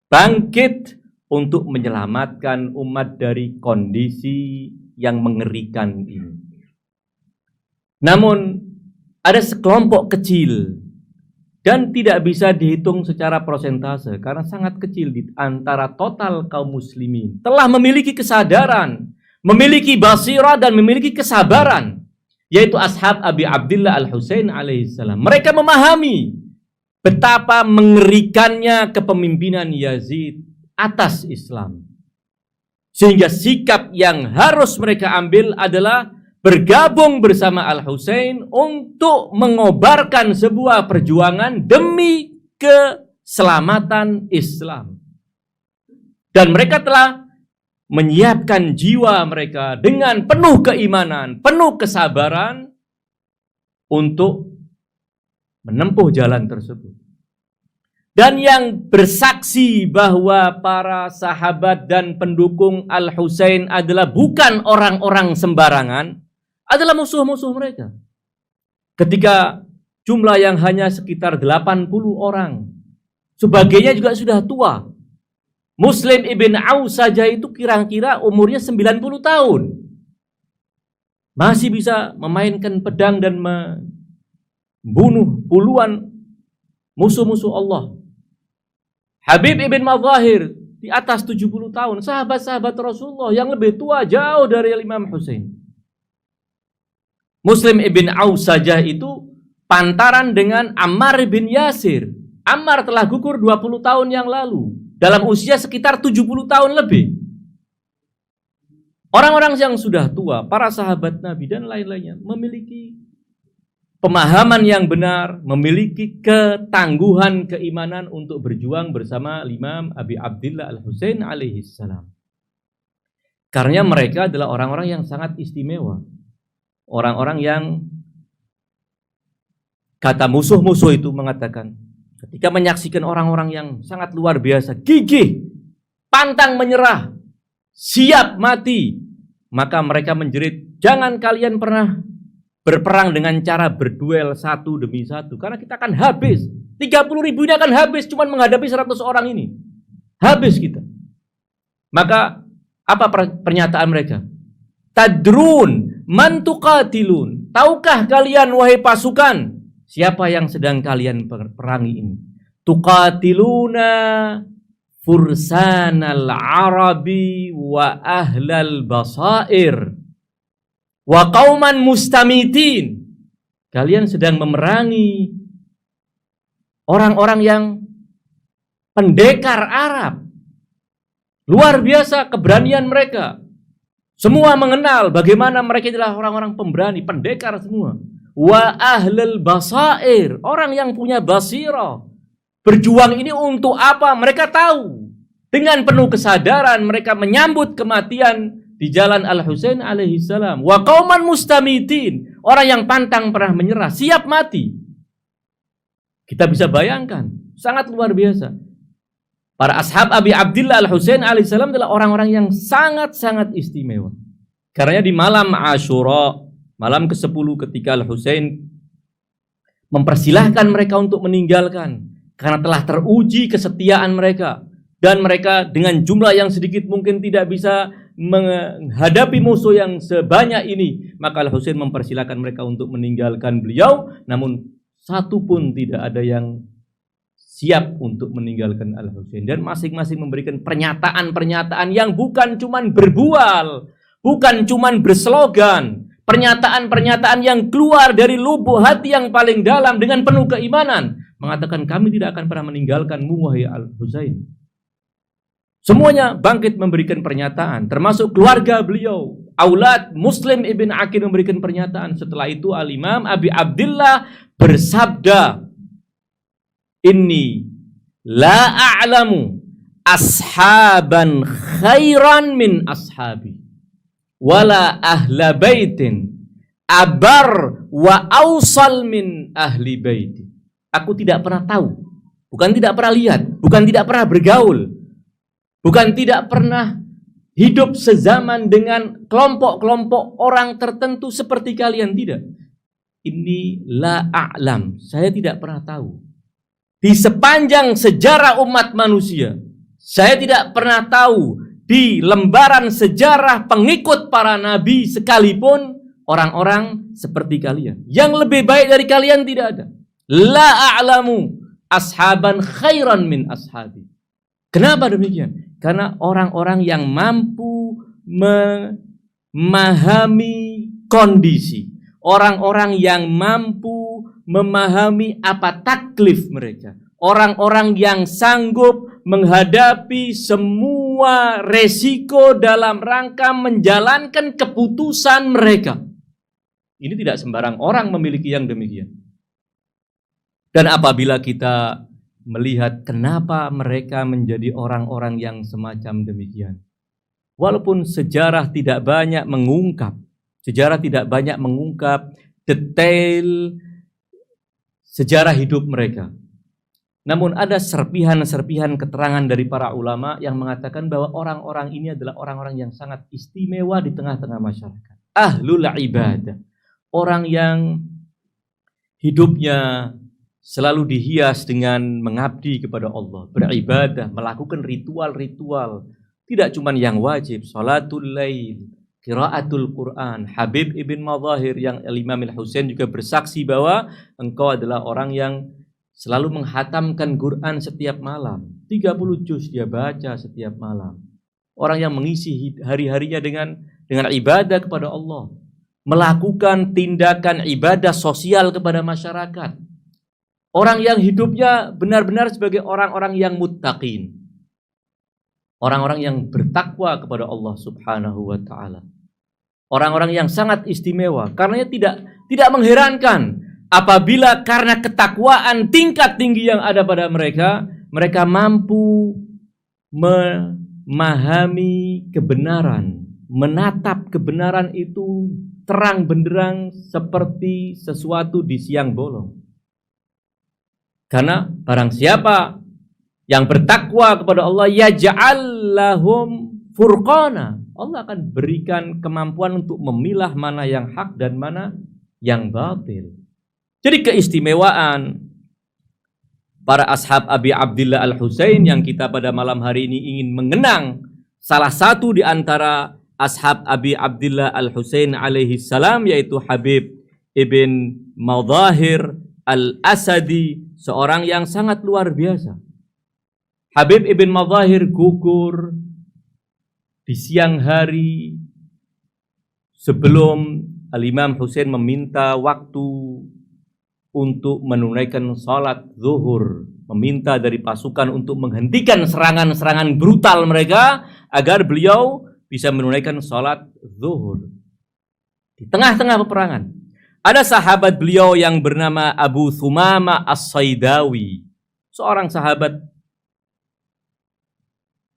bangkit untuk menyelamatkan umat dari kondisi yang mengerikan ini. Namun ada sekelompok kecil dan tidak bisa dihitung secara persentase karena sangat kecil di antara total kaum muslimin telah memiliki kesadaran, memiliki basirah dan memiliki kesabaran, yaitu ashab Abi Abdillah Al-Husain alaihissalam. Mereka memahami betapa mengerikannya kepemimpinan Yazid atas Islam. Sehingga sikap yang harus mereka ambil adalah bergabung bersama Al-Husain untuk mengobarkan sebuah perjuangan demi keselamatan Islam. Dan mereka telah menyiapkan jiwa mereka dengan penuh keimanan, penuh kesabaran untuk menempuh jalan tersebut. Dan yang bersaksi bahwa para sahabat dan pendukung Al-Husain adalah bukan orang-orang sembarangan, adalah musuh-musuh mereka. Ketika jumlah yang hanya sekitar 80 orang, sebagainya juga sudah tua. Muslim ibn Aus saja itu kira-kira umurnya 90 tahun. Masih bisa memainkan pedang dan membunuh puluhan musuh-musuh Allah. Habib ibn Madzahir di atas 70 tahun. Sahabat-sahabat Rasulullah yang lebih tua jauh dari Imam Husain. Muslim ibn Aus saja itu pantaran dengan Ammar bin Yasir. Ammar telah gugur 20 tahun yang lalu, dalam usia sekitar 70 tahun lebih. Orang-orang yang sudah tua, para sahabat Nabi dan lain-lainnya memiliki pemahaman yang benar, memiliki ketangguhan keimanan untuk berjuang bersama Imam Abi Abdillah Al-Husain alaihi salam. Karena mereka adalah orang-orang yang sangat istimewa. Orang-orang yang kata musuh-musuh itu mengatakan, ketika menyaksikan orang-orang yang sangat luar biasa, gigih, pantang menyerah, siap mati, maka mereka menjerit, jangan kalian pernah berperang dengan cara berduel satu demi satu, karena kita akan habis. 30.000 ini akan habis cuma menghadapi 100 orang ini. Habis kita. Maka apa pernyataan mereka? Tadrun man tuqatilun. Tahukah kalian wahai pasukan, siapa yang sedang kalian perangi ini? Tuqatiluna fursanal arabi wa ahlal basair wa qauman mustamitin. Kalian sedang memerangi orang-orang yang pendekar Arab. Luar biasa keberanian mereka. Semua mengenal bagaimana mereka adalah orang-orang pemberani, pendekar semua. Wa ahlal basair, orang yang punya basirah. Berjuang ini untuk apa? Mereka tahu. Dengan penuh kesadaran mereka menyambut kematian di jalan Al-Husain alaihi salam. Wa qauman mustamitin, orang yang pantang pernah menyerah, siap mati. Kita bisa bayangkan, sangat luar biasa. Para ashab Abi Abdillah Al-Husain alaihi salam adalah orang-orang yang sangat-sangat istimewa. Karena di malam Asyura, malam ke-10 ketika Al-Husain mempersilahkan mereka untuk meninggalkan, karena telah teruji kesetiaan mereka. Dan mereka dengan jumlah yang sedikit mungkin tidak bisa menghadapi musuh yang sebanyak ini. Maka Al-Husain mempersilahkan mereka untuk meninggalkan beliau. Namun satu pun tidak ada yang siap untuk meninggalkan Al-Husain. Dan masing-masing memberikan pernyataan-pernyataan yang bukan cuman berbual, bukan cuman berslogan. Pernyataan-pernyataan yang keluar dari lubuk hati yang paling dalam dengan penuh keimanan. Mengatakan kami tidak akan pernah meninggalkanmu wahai Al-Husain. Semuanya bangkit memberikan pernyataan, termasuk keluarga beliau. Aulad Muslim ibn Aqil memberikan pernyataan. Setelah itu Al-Imam Abi Abdillah bersabda, Inni la a'lamu ashaban khairan min ashabi wala ahla baitin abar wa awsal min ahli baiti. Aku tidak pernah tahu, bukan tidak pernah lihat, bukan tidak pernah bergaul, bukan tidak pernah hidup sezaman dengan kelompok-kelompok orang tertentu seperti kalian, tidak. Ini la a'lam, saya tidak pernah tahu. Di sepanjang sejarah umat manusia, saya tidak pernah tahu di lembaran sejarah pengikut para nabi sekalipun orang-orang seperti kalian. Yang lebih baik dari kalian tidak ada. La a'lamu ashaban khairan min ashabi. Kenapa demikian? Karena orang-orang yang mampu memahami kondisi, orang-orang yang mampu memahami apa taklif mereka, orang-orang yang sanggup menghadapi semua resiko dalam rangka menjalankan keputusan mereka. Ini tidak sembarang orang memiliki yang demikian. Dan apabila kita melihat kenapa mereka menjadi orang-orang yang semacam demikian, walaupun sejarah tidak banyak mengungkap detail sejarah hidup mereka, namun ada serpihan-serpihan keterangan dari para ulama yang mengatakan bahwa orang-orang ini adalah orang-orang yang sangat istimewa di tengah-tengah masyarakat. Ahlul ibadah, orang yang hidupnya selalu dihias dengan mengabdi kepada Allah, beribadah, melakukan ritual-ritual, tidak cuma yang wajib, salatul lail, qiraatul Quran. Habib ibn Madzahir yang Imam Al-Husain juga bersaksi bahwa engkau adalah orang yang selalu menghatamkan Quran setiap malam. 30 juz dia baca setiap malam. Orang yang mengisi hari-harinya dengan ibadah kepada Allah, melakukan tindakan ibadah sosial kepada masyarakat. Orang yang hidupnya benar-benar sebagai orang-orang yang muttaqin. Orang-orang yang bertakwa kepada Allah Subhanahu wa taala. Orang-orang yang sangat istimewa. Karenanya tidak mengherankan apabila karena ketakwaan tingkat tinggi yang ada pada mereka, mereka mampu memahami kebenaran, menatap kebenaran itu terang benderang seperti sesuatu di siang bolong. Karena barang siapa yang bertakwa kepada Allah, yaj'al lahum furqana, Allah akan berikan kemampuan untuk memilah mana yang hak dan mana yang batil. Jadi keistimewaan para ashab Abi Abdillah Al-Husain yang kita pada malam hari ini ingin mengenang salah satu di antara ashab Abi Abdillah Al-Husain alaihi salam, yaitu Habib ibn Madzahir Al-Asadi, seorang yang sangat luar biasa. Habib ibn Madzahir gugur di siang hari sebelum Al-Imam Husain meminta waktu untuk menunaikan salat zuhur, meminta dari pasukan untuk menghentikan serangan-serangan brutal mereka agar beliau bisa menunaikan salat zuhur. Di tengah-tengah peperangan ada sahabat beliau yang bernama Abu Thumama As-Saidawi, seorang sahabat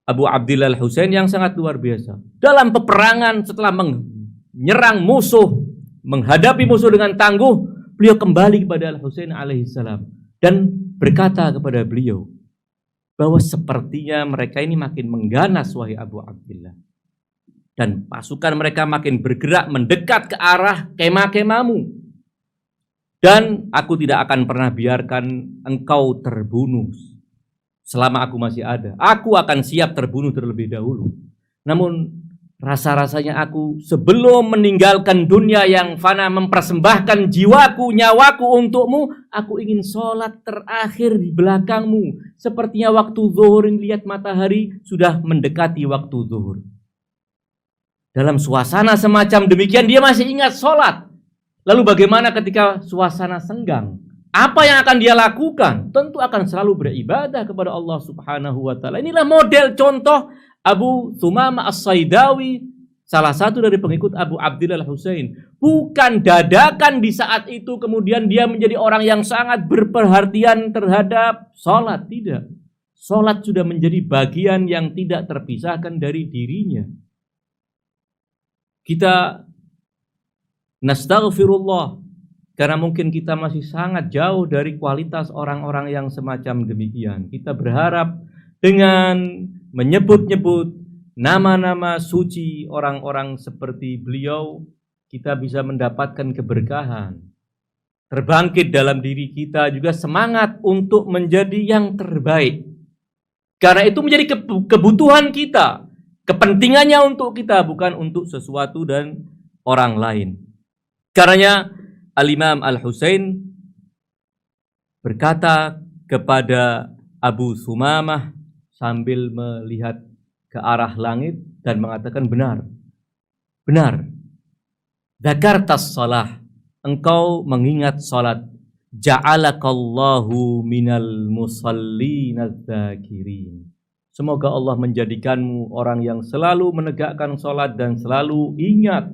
Abu Abdillah Al-Husain yang sangat luar biasa. Dalam peperangan setelah menyerang musuh, menghadapi musuh dengan tangguh, beliau kembali kepada Al-Husain alaihi salam dan berkata kepada beliau bahwa sepertinya mereka ini makin mengganas wahai Abu Abdillah, dan pasukan mereka makin bergerak mendekat ke arah kemah-kemahmu, dan aku tidak akan pernah biarkan engkau terbunuh. Selama aku masih ada, aku akan siap terbunuh terlebih dahulu. Namun rasa-rasanya aku sebelum meninggalkan dunia yang fana, mempersembahkan jiwaku, nyawaku untukmu, aku ingin sholat terakhir di belakangmu. Sepertinya waktu zuhur, lihat matahari sudah mendekati waktu zuhur. Dalam suasana semacam demikian dia masih ingat sholat. Lalu bagaimana ketika suasana senggang? Apa yang akan dia lakukan? Tentu akan selalu beribadah kepada Allah Subhanahu wa taala. Inilah model contoh Abu Thumama As-Saidawi, salah satu dari pengikut Abu Abdillah Al-Husain. Bukan dadakan di saat itu kemudian dia menjadi orang yang sangat berperhatian terhadap sholat. Tidak. Sholat sudah menjadi bagian yang tidak terpisahkan dari dirinya. Kita nastaghfirullah, karena mungkin kita masih sangat jauh dari kualitas orang-orang yang semacam demikian. Kita berharap dengan menyebut-nyebut nama-nama suci orang-orang seperti beliau, kita bisa mendapatkan keberkahan. Terbangkit dalam diri kita juga semangat untuk menjadi yang terbaik. Karena itu menjadi kebutuhan kita. Kepentingannya untuk kita, bukan untuk sesuatu dan orang lain. Karenanya Al-Imam Al-Husain berkata kepada Abu Thumamah sambil melihat ke arah langit dan mengatakan, benar. Dzakartas shalah, engkau mengingat salat. Ja'alakallahu minal musallina dzakirin. Semoga Allah menjadikanmu orang yang selalu menegakkan salat dan selalu ingat.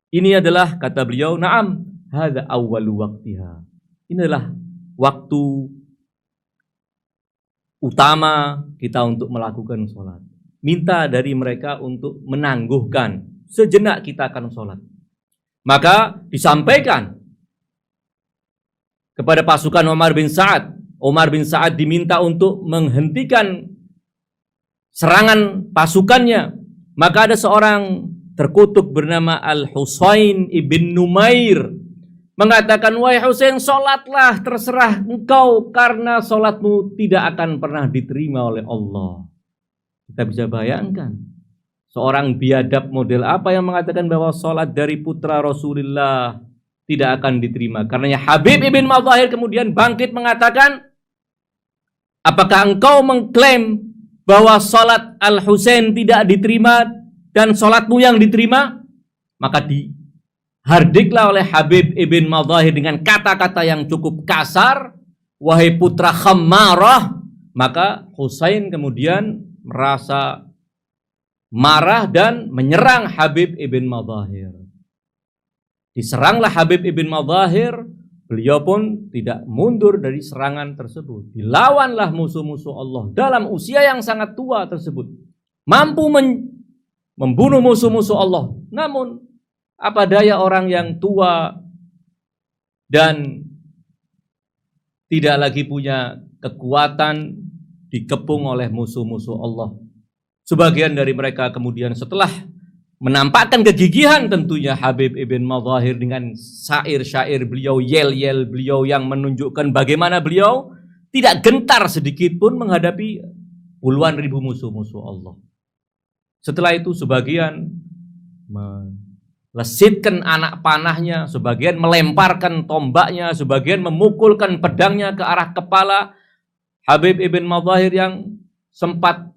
Ini adalah, kata beliau, na'am, hadza awwalu waqtiha. Inilah waktu utama kita untuk melakukan sholat. Minta dari mereka untuk menangguhkan sejenak kita akan sholat. Maka disampaikan kepada pasukan Umar bin Sa'ad. Umar bin Sa'ad diminta untuk menghentikan serangan pasukannya. Maka ada seorang terkutuk bernama Al-Husain ibn Numair mengatakan, wahai Husain, sholatlah, terserah engkau, karena sholatmu tidak akan pernah diterima oleh Allah. Kita bisa bayangkan seorang biadab model apa yang mengatakan bahwa sholat dari putra Rasulullah tidak akan diterima. Karenanya Habib ibn Madzahir kemudian bangkit mengatakan, apakah engkau mengklaim bahwa sholat Al-Husain tidak diterima dan sholatmu yang diterima? Maka hardiklah oleh Habib ibn Madzahir dengan kata-kata yang cukup kasar, wahai putra Khammarah. Maka Husain kemudian merasa marah dan menyerang Habib ibn Madzahir. Diseranglah Habib ibn Madzahir, beliau pun tidak mundur dari serangan tersebut. Dilawanlah musuh-musuh Allah dalam usia yang sangat tua tersebut. Mampu membunuh musuh-musuh Allah. Namun apa daya orang yang tua dan tidak lagi punya kekuatan, dikepung oleh musuh-musuh Allah. Sebagian dari mereka kemudian setelah menampakkan kegigihan tentunya Habib ibn Madzahir dengan syair-syair beliau, yel-yel beliau yang menunjukkan bagaimana beliau tidak gentar sedikit pun menghadapi puluhan ribu musuh-musuh Allah. Setelah itu sebagian melesitkan anak panahnya, sebagian melemparkan tombaknya, sebagian memukulkan pedangnya ke arah kepala Habib ibn Madzahir yang sempat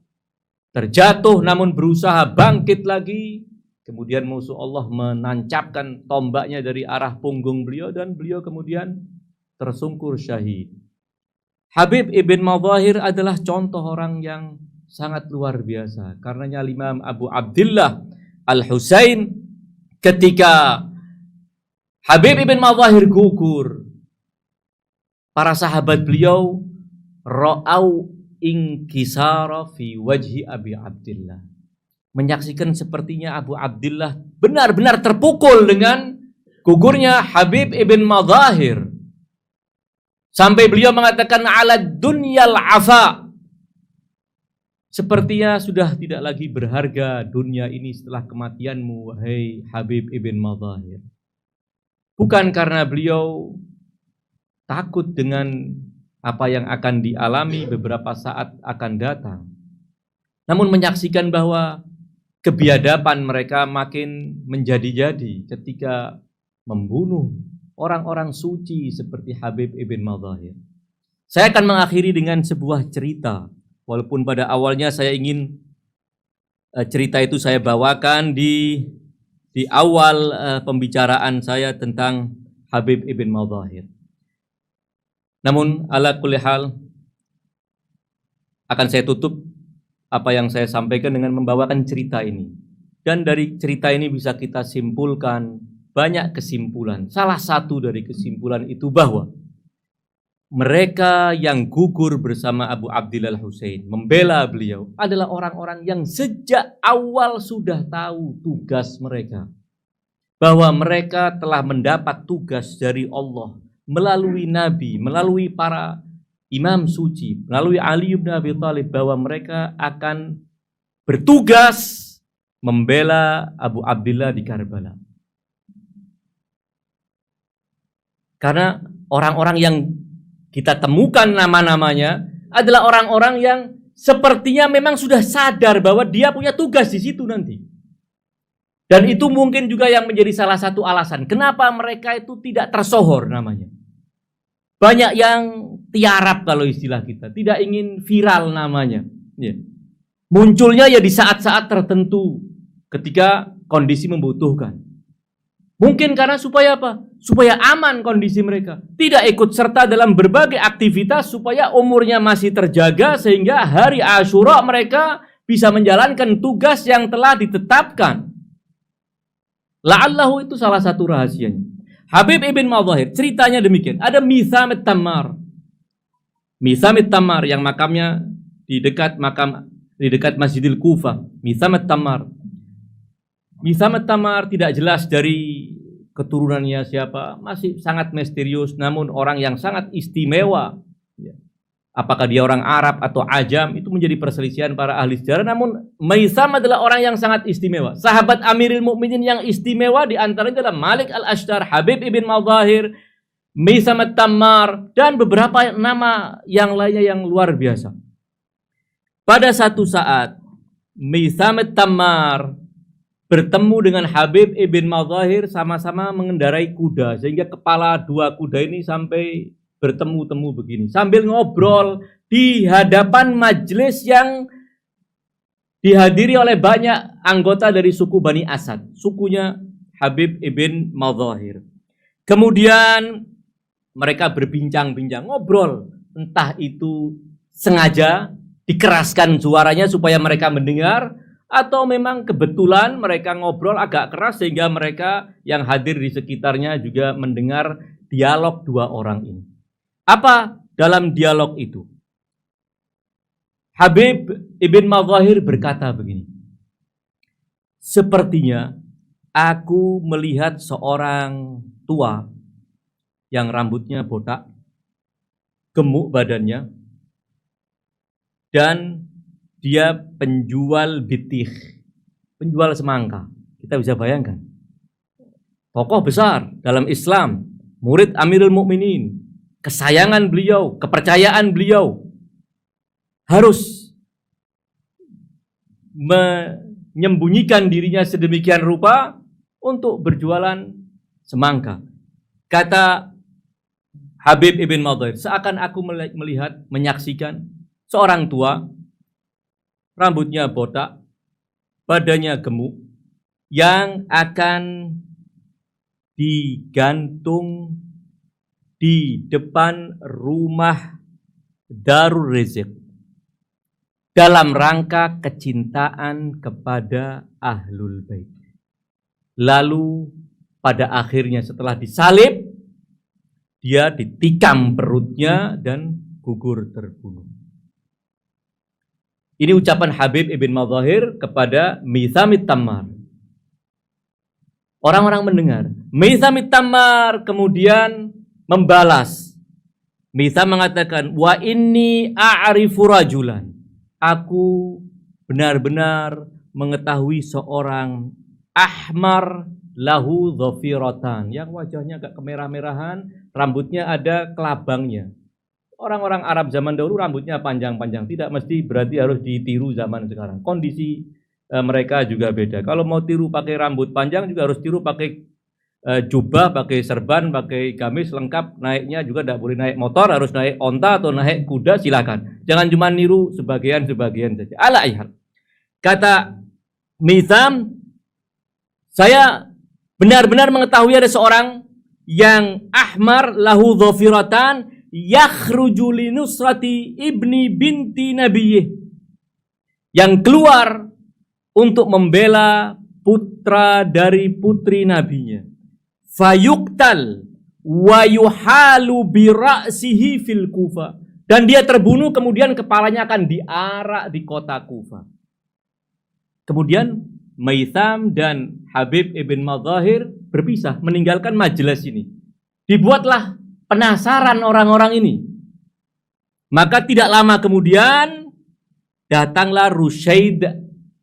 terjatuh namun berusaha bangkit lagi. Kemudian musuh Allah menancapkan tombaknya dari arah punggung beliau dan beliau kemudian tersungkur syahid. Habib ibn Madzahir adalah contoh orang yang sangat luar biasa. Karenanya Imam Abu Abdillah Al-Husain ketika Habib ibn Madzahir gugur, para sahabat beliau ra'au inkisara fi wajhi Abi Abdillah, menyaksikan sepertinya Abu Abdillah benar-benar terpukul dengan gugurnya Habib ibn Madzahir, sampai beliau mengatakan ala dunyal afa, sepertinya sudah tidak lagi berharga dunia ini setelah kematianmu wahai Habib ibn Madzahir. Bukan karena beliau takut dengan apa yang akan dialami beberapa saat akan datang, namun menyaksikan bahwa kebiadaban mereka makin menjadi-jadi ketika membunuh orang-orang suci seperti Habib ibn Madzahir. Saya akan mengakhiri dengan sebuah cerita, walaupun pada awalnya saya ingin cerita itu saya bawakan di awal pembicaraan saya tentang Habib ibn Madzahir. Namun ala kulli hal akan saya tutup apa yang saya sampaikan dengan membawakan cerita ini. Dan dari cerita ini bisa kita simpulkan banyak kesimpulan. Salah satu dari kesimpulan itu bahwa mereka yang gugur bersama Abu Abdillah Al-Husain, membela beliau, adalah orang-orang yang sejak awal sudah tahu tugas mereka. Bahwa mereka telah mendapat tugas dari Allah melalui Nabi, melalui para imam suci, melalui Ali bin Abi Thalib, bahwa mereka akan bertugas membela Abu Abdillah di Karbala. Karena orang-orang yang kita temukan nama-namanya adalah orang-orang yang sepertinya memang sudah sadar bahwa dia punya tugas di situ nanti. Dan itu mungkin juga yang menjadi salah satu alasan kenapa mereka itu tidak tersohor namanya. Banyak yang tiarap kalau istilah kita, tidak ingin viral namanya. Ya. Munculnya ya di saat-saat tertentu ketika kondisi membutuhkan. Mungkin karena supaya apa? Supaya aman kondisi mereka. Tidak ikut serta dalam berbagai aktivitas supaya umurnya masih terjaga sehingga hari Asyura mereka bisa menjalankan tugas yang telah ditetapkan. La'allahu itu salah satu rahasianya. Habib ibn Madzahir ceritanya demikian. Ada Mitham at-Tammar. Mitham at-Tammar yang makamnya di dekat Masjidil Kufah. Mitham at-Tammar. Mitham at-Tammar tidak jelas dari keturunannya siapa, masih sangat misterius, namun orang yang sangat istimewa. Apakah dia orang Arab atau Ajam, itu menjadi perselisihan para ahli sejarah. Namun Mitham adalah orang yang sangat istimewa. Sahabat Amirul Mukminin yang istimewa di antaranya adalah Malik al-Ashtar, Habib ibn Madzahir, Mitham at-Tammar, dan beberapa nama yang lainnya yang luar biasa. Pada satu saat Mitham at-Tammar bertemu dengan Habib ibn Madzahir, sama-sama mengendarai kuda, sehingga kepala dua kuda ini sampai bertemu-temu begini, sambil ngobrol di hadapan majelis yang dihadiri oleh banyak anggota dari suku Bani Asad, sukunya Habib ibn Madzahir. Kemudian mereka berbincang-bincang, ngobrol. Entah itu sengaja dikeraskan suaranya supaya mereka mendengar, atau memang kebetulan mereka ngobrol agak keras sehingga mereka yang hadir di sekitarnya juga mendengar dialog dua orang ini. Apa dalam dialog itu? Habib ibn Madzahir berkata begini, sepertinya aku melihat seorang tua yang rambutnya botak, gemuk badannya, dan dia penjual bitih, penjual semangka. Kita bisa bayangkan. Tokoh besar dalam Islam, murid Amirul Mukminin, kesayangan beliau, kepercayaan beliau, harus menyembunyikan dirinya sedemikian rupa untuk berjualan semangka. Kata Habib ibn Madzahir, seakan aku melihat, menyaksikan seorang tua, rambutnya botak, badannya gemuk, yang akan digantung di depan rumah Darur Rizq dalam rangka kecintaan kepada Ahlul Bait. Lalu pada akhirnya setelah disalib, dia ditikam perutnya dan gugur terbunuh. Ini ucapan Habib ibn Madzahir kepada Mithamit Tammar. Orang-orang mendengar. Mithamit Tammar kemudian membalas. Mitham mengatakan, wa inni a'rifu rajulan. Aku benar-benar mengetahui seorang ahmar lahu dhafiratan, yang wajahnya agak kemerah-merahan, rambutnya ada kelabangnya. Orang-orang Arab zaman dahulu rambutnya panjang-panjang, tidak mesti berarti harus ditiru zaman sekarang. Kondisi mereka juga beda. Kalau mau tiru pakai rambut panjang juga harus tiru pakai jubah, pakai serban, pakai gamis lengkap. Naiknya juga tidak boleh naik motor, harus naik onta atau naik kuda, silakan. Jangan cuma niru sebagian-sebagian saja. Ala ayhal. Kata Mitham, saya benar-benar mengetahui ada seorang yang ahmar lahu dhafiratan yakhruju li nusrati ibni binti nabiyih, yang keluar untuk membela putra dari putri nabinya. Fayuqtal wa yuhalu bi ra'sihi fil Kufa, dan dia terbunuh kemudian kepalanya akan diarak di kota Kufa. Kemudian Mitham dan Habib ibn Madzahir berpisah, meninggalkan majelis ini. Dibuatlah penasaran orang-orang ini. Maka tidak lama kemudian datanglah Rusyaid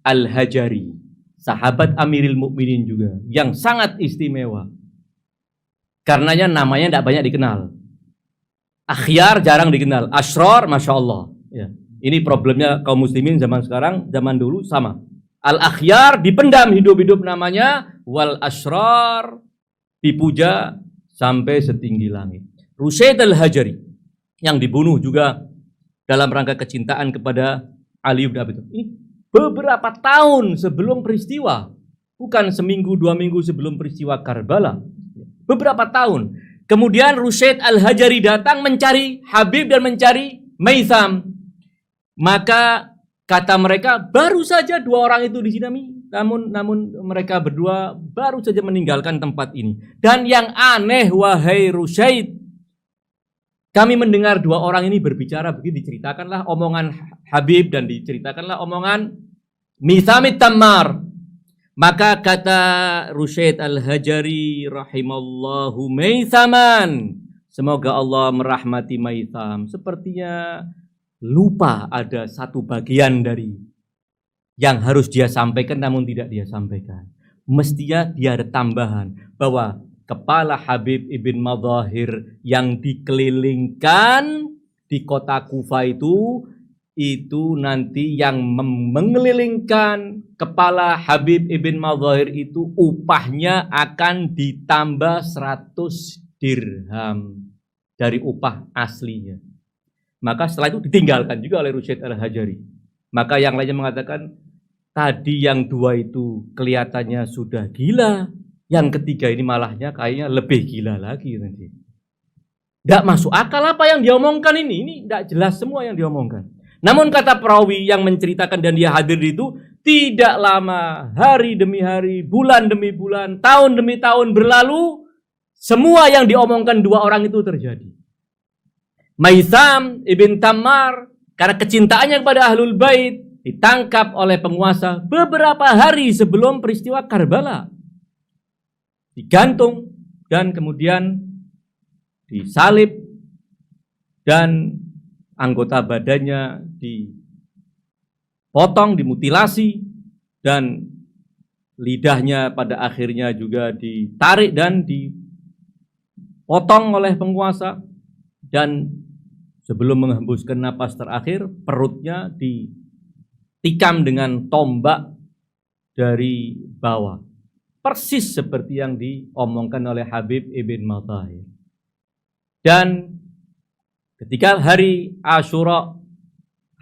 al-Hajari, sahabat Amirul Mukminin juga, yang sangat istimewa. Karenanya namanya tidak banyak dikenal. Akhyar jarang dikenal. Asrar, Masya Allah. Ya. Ini problemnya kaum muslimin zaman sekarang, zaman dulu sama. Al-akhyar dipendam hidup-hidup namanya, wal asrar dipuja sampai setinggi langit. Rusyaid al-Hajari yang dibunuh juga dalam rangka kecintaan kepada Ali bin Abi Thalib. Ini beberapa tahun sebelum peristiwa, bukan seminggu, 2 minggu sebelum peristiwa Karbala. Beberapa tahun. Kemudian Rusyaid al-Hajari datang mencari Habib dan mencari Mitham. Maka kata mereka, baru saja 2 orang itu di sini, namun mereka berdua baru saja meninggalkan tempat ini. Dan yang aneh, wahai Rusyaid, kami mendengar 2 orang ini berbicara begini, diceritakanlah omongan Habib dan diceritakanlah omongan Mithamit Tammar. Maka kata Rusyaid al-Hajari rahimallahu Mithaman, semoga Allah merahmati Mitham, sepertinya lupa ada satu bagian dari yang harus dia sampaikan namun tidak dia sampaikan. Mestinya dia ada tambahan bahwa kepala Habib ibn Madzahir yang dikelilingkan di kota Kufa itu nanti yang mengelilingkan kepala Habib ibn Madzahir itu upahnya akan ditambah 100 dirham dari upah aslinya. Maka setelah itu ditinggalkan juga oleh Rusyaid al-Hajari. Maka yang lainnya mengatakan, tadi yang 2 itu kelihatannya sudah gila, Yang ketiga ini malahnya kayaknya lebih gila lagi nanti. Tidak masuk akal apa yang diomongkan ini tidak jelas semua yang diomongkan. Namun kata perawi yang menceritakan dan dia hadir itu, tidak lama, hari demi hari, bulan demi bulan, tahun demi tahun berlalu, semua yang diomongkan dua orang itu terjadi. Maitham ibn Tammar, karena kecintaannya kepada Ahlul Bait, ditangkap oleh penguasa beberapa hari sebelum peristiwa Karbala. Digantung dan kemudian disalib dan anggota badannya dipotong, dimutilasi, dan lidahnya pada akhirnya juga ditarik dan dipotong oleh penguasa, dan sebelum menghembuskan napas terakhir perutnya ditikam dengan tombak dari bawah. Persis seperti yang diomongkan oleh Habib ibn Madahir. Dan ketika hari Asyura,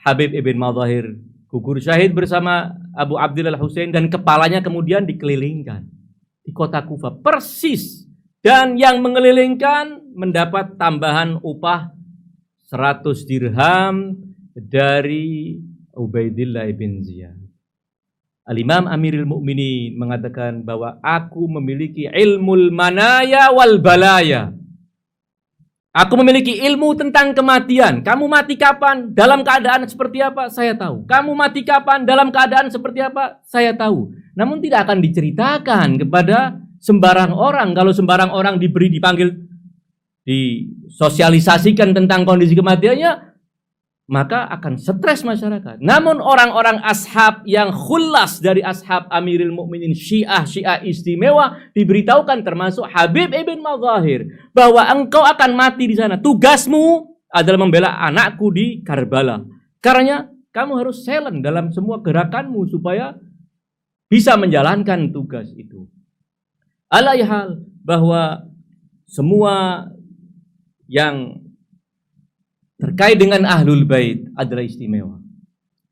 Habib ibn Madahir gugur syahid bersama Abu Abdillah Husain dan kepalanya kemudian dikelilingkan di kota Kufah. Persis. Dan yang mengelilingkan mendapat tambahan upah 100 dirham dari Ubaidillah ibn Ziyad. Al-Imam Amirul Mukminin mengatakan bahwa aku memiliki ilmul manaya wal balaya. Aku memiliki ilmu tentang kematian. Kamu mati kapan? Dalam keadaan seperti apa? Saya tahu. Kamu mati kapan? Dalam keadaan seperti apa? Saya tahu. Namun tidak akan diceritakan kepada sembarang orang. Kalau sembarang orang dipanggil, disosialisasikan tentang kondisi kematiannya, maka akan stres masyarakat. Namun orang-orang ashab yang khulas dari ashab Amirul Mukminin, Syiah istimewa, diberitahukan termasuk Habib ibn Madahir bahwa engkau akan mati di sana. Tugasmu adalah membela anakku di Karbala. Karena kamu harus silent dalam semua gerakanmu supaya bisa menjalankan tugas itu. Alaihal bahwa semua yang terkait dengan Ahlul Bait adalah istimewa.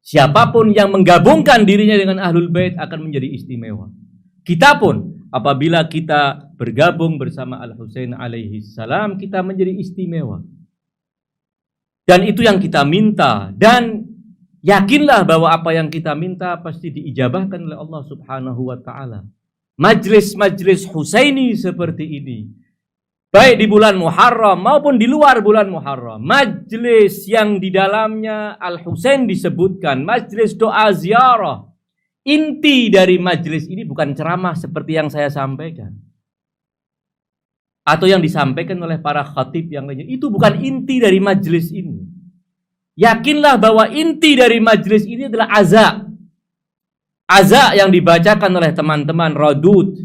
Siapapun yang menggabungkan dirinya dengan Ahlul Bait akan menjadi istimewa. Kita pun apabila kita bergabung bersama Al-Husain alaihi salam, kita menjadi istimewa. Dan itu yang kita minta. Dan yakinlah bahwa apa yang kita minta pasti diijabahkan oleh Allah subhanahu wa ta'ala. Majlis-majlis Husaini seperti ini, baik di bulan Muharram maupun di luar bulan Muharram, majlis yang di dalamnya Al-Husain disebutkan, majlis doa ziarah. Inti dari majlis ini bukan ceramah seperti yang saya sampaikan atau yang disampaikan oleh para khatib yang lainnya. Itu bukan inti dari majlis ini. Yakinlah bahwa inti dari majlis ini adalah azza. Azza yang dibacakan oleh teman-teman Radud,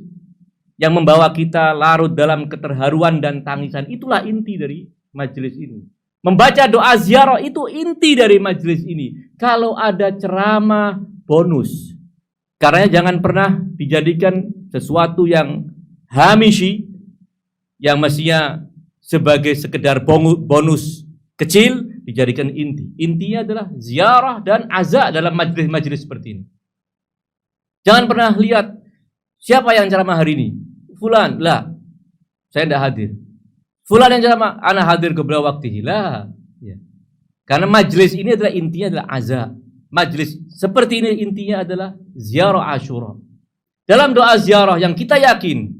yang membawa kita larut dalam keterharuan dan tangisan. Itulah inti dari majelis ini. Membaca doa ziarah itu inti dari majelis ini. Kalau ada ceramah, bonus. Karena jangan pernah dijadikan sesuatu yang hamishi, yang mestinya sebagai sekedar bonus kecil, dijadikan inti. Intinya adalah ziarah dan azza dalam majelis-majelis seperti ini. Jangan pernah lihat siapa yang ceramah hari ini. Fulan, lah, saya tidak hadir. Fulan yang ceramah, ana hadir qabla waqtihi, lah. Ya. Karena majlis ini adalah intinya adalah azza. Majlis seperti ini intinya adalah ziarah Asyura. Dalam doa ziarah yang kita yakin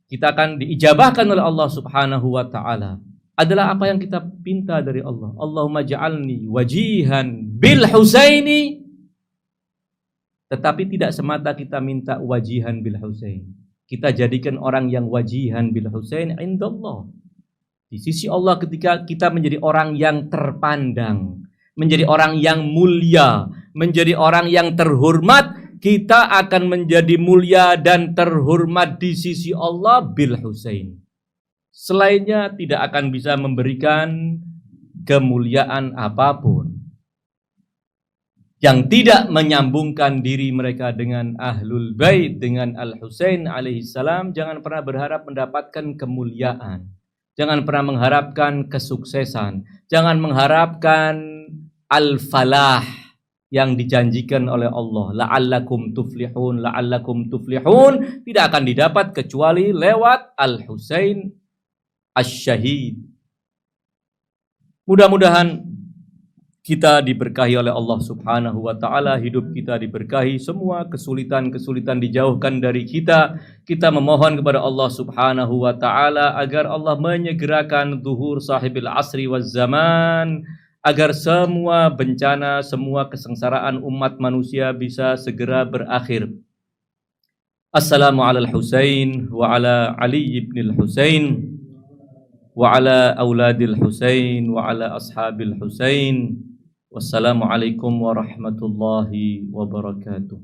kita akan diijabahkan oleh Allah subhanahu wa ta'ala adalah apa yang kita pinta dari Allah. Allahumma ja'alni wajihan bil Husaini. Tetapi tidak semata kita minta wajihan bil Husain. Kita jadikan orang yang wajihan bil Husain indallah. Di sisi Allah ketika kita menjadi orang yang terpandang, menjadi orang yang mulia, menjadi orang yang terhormat, kita akan menjadi mulia dan terhormat di sisi Allah bil Husain. Selainnya tidak akan bisa memberikan kemuliaan apapun. Yang tidak menyambungkan diri mereka dengan Ahlul Bait, dengan Al-Husain alaihissalam, jangan pernah berharap mendapatkan kemuliaan. Jangan pernah mengharapkan kesuksesan. Jangan mengharapkan al-falah, yang dijanjikan oleh Allah, la'allakum tuflihun, tidak akan didapat kecuali lewat Al-Husain Asy-Syahid. Mudah-mudahan kita diberkahi oleh Allah Subhanahu wa taala, hidup kita diberkahi, semua kesulitan-kesulitan dijauhkan dari kita. Kita memohon kepada Allah Subhanahu wa taala agar Allah menyegerakan zuhur sahibil asri waz zaman, agar semua bencana, semua kesengsaraan umat manusia bisa segera berakhir. Assalamu ala al-Husain wa ala Ali ibn al-Husain wa ala auladil Husain wa ala ashabil Husain. Wassalamualaikum warahmatullahi wabarakatuh.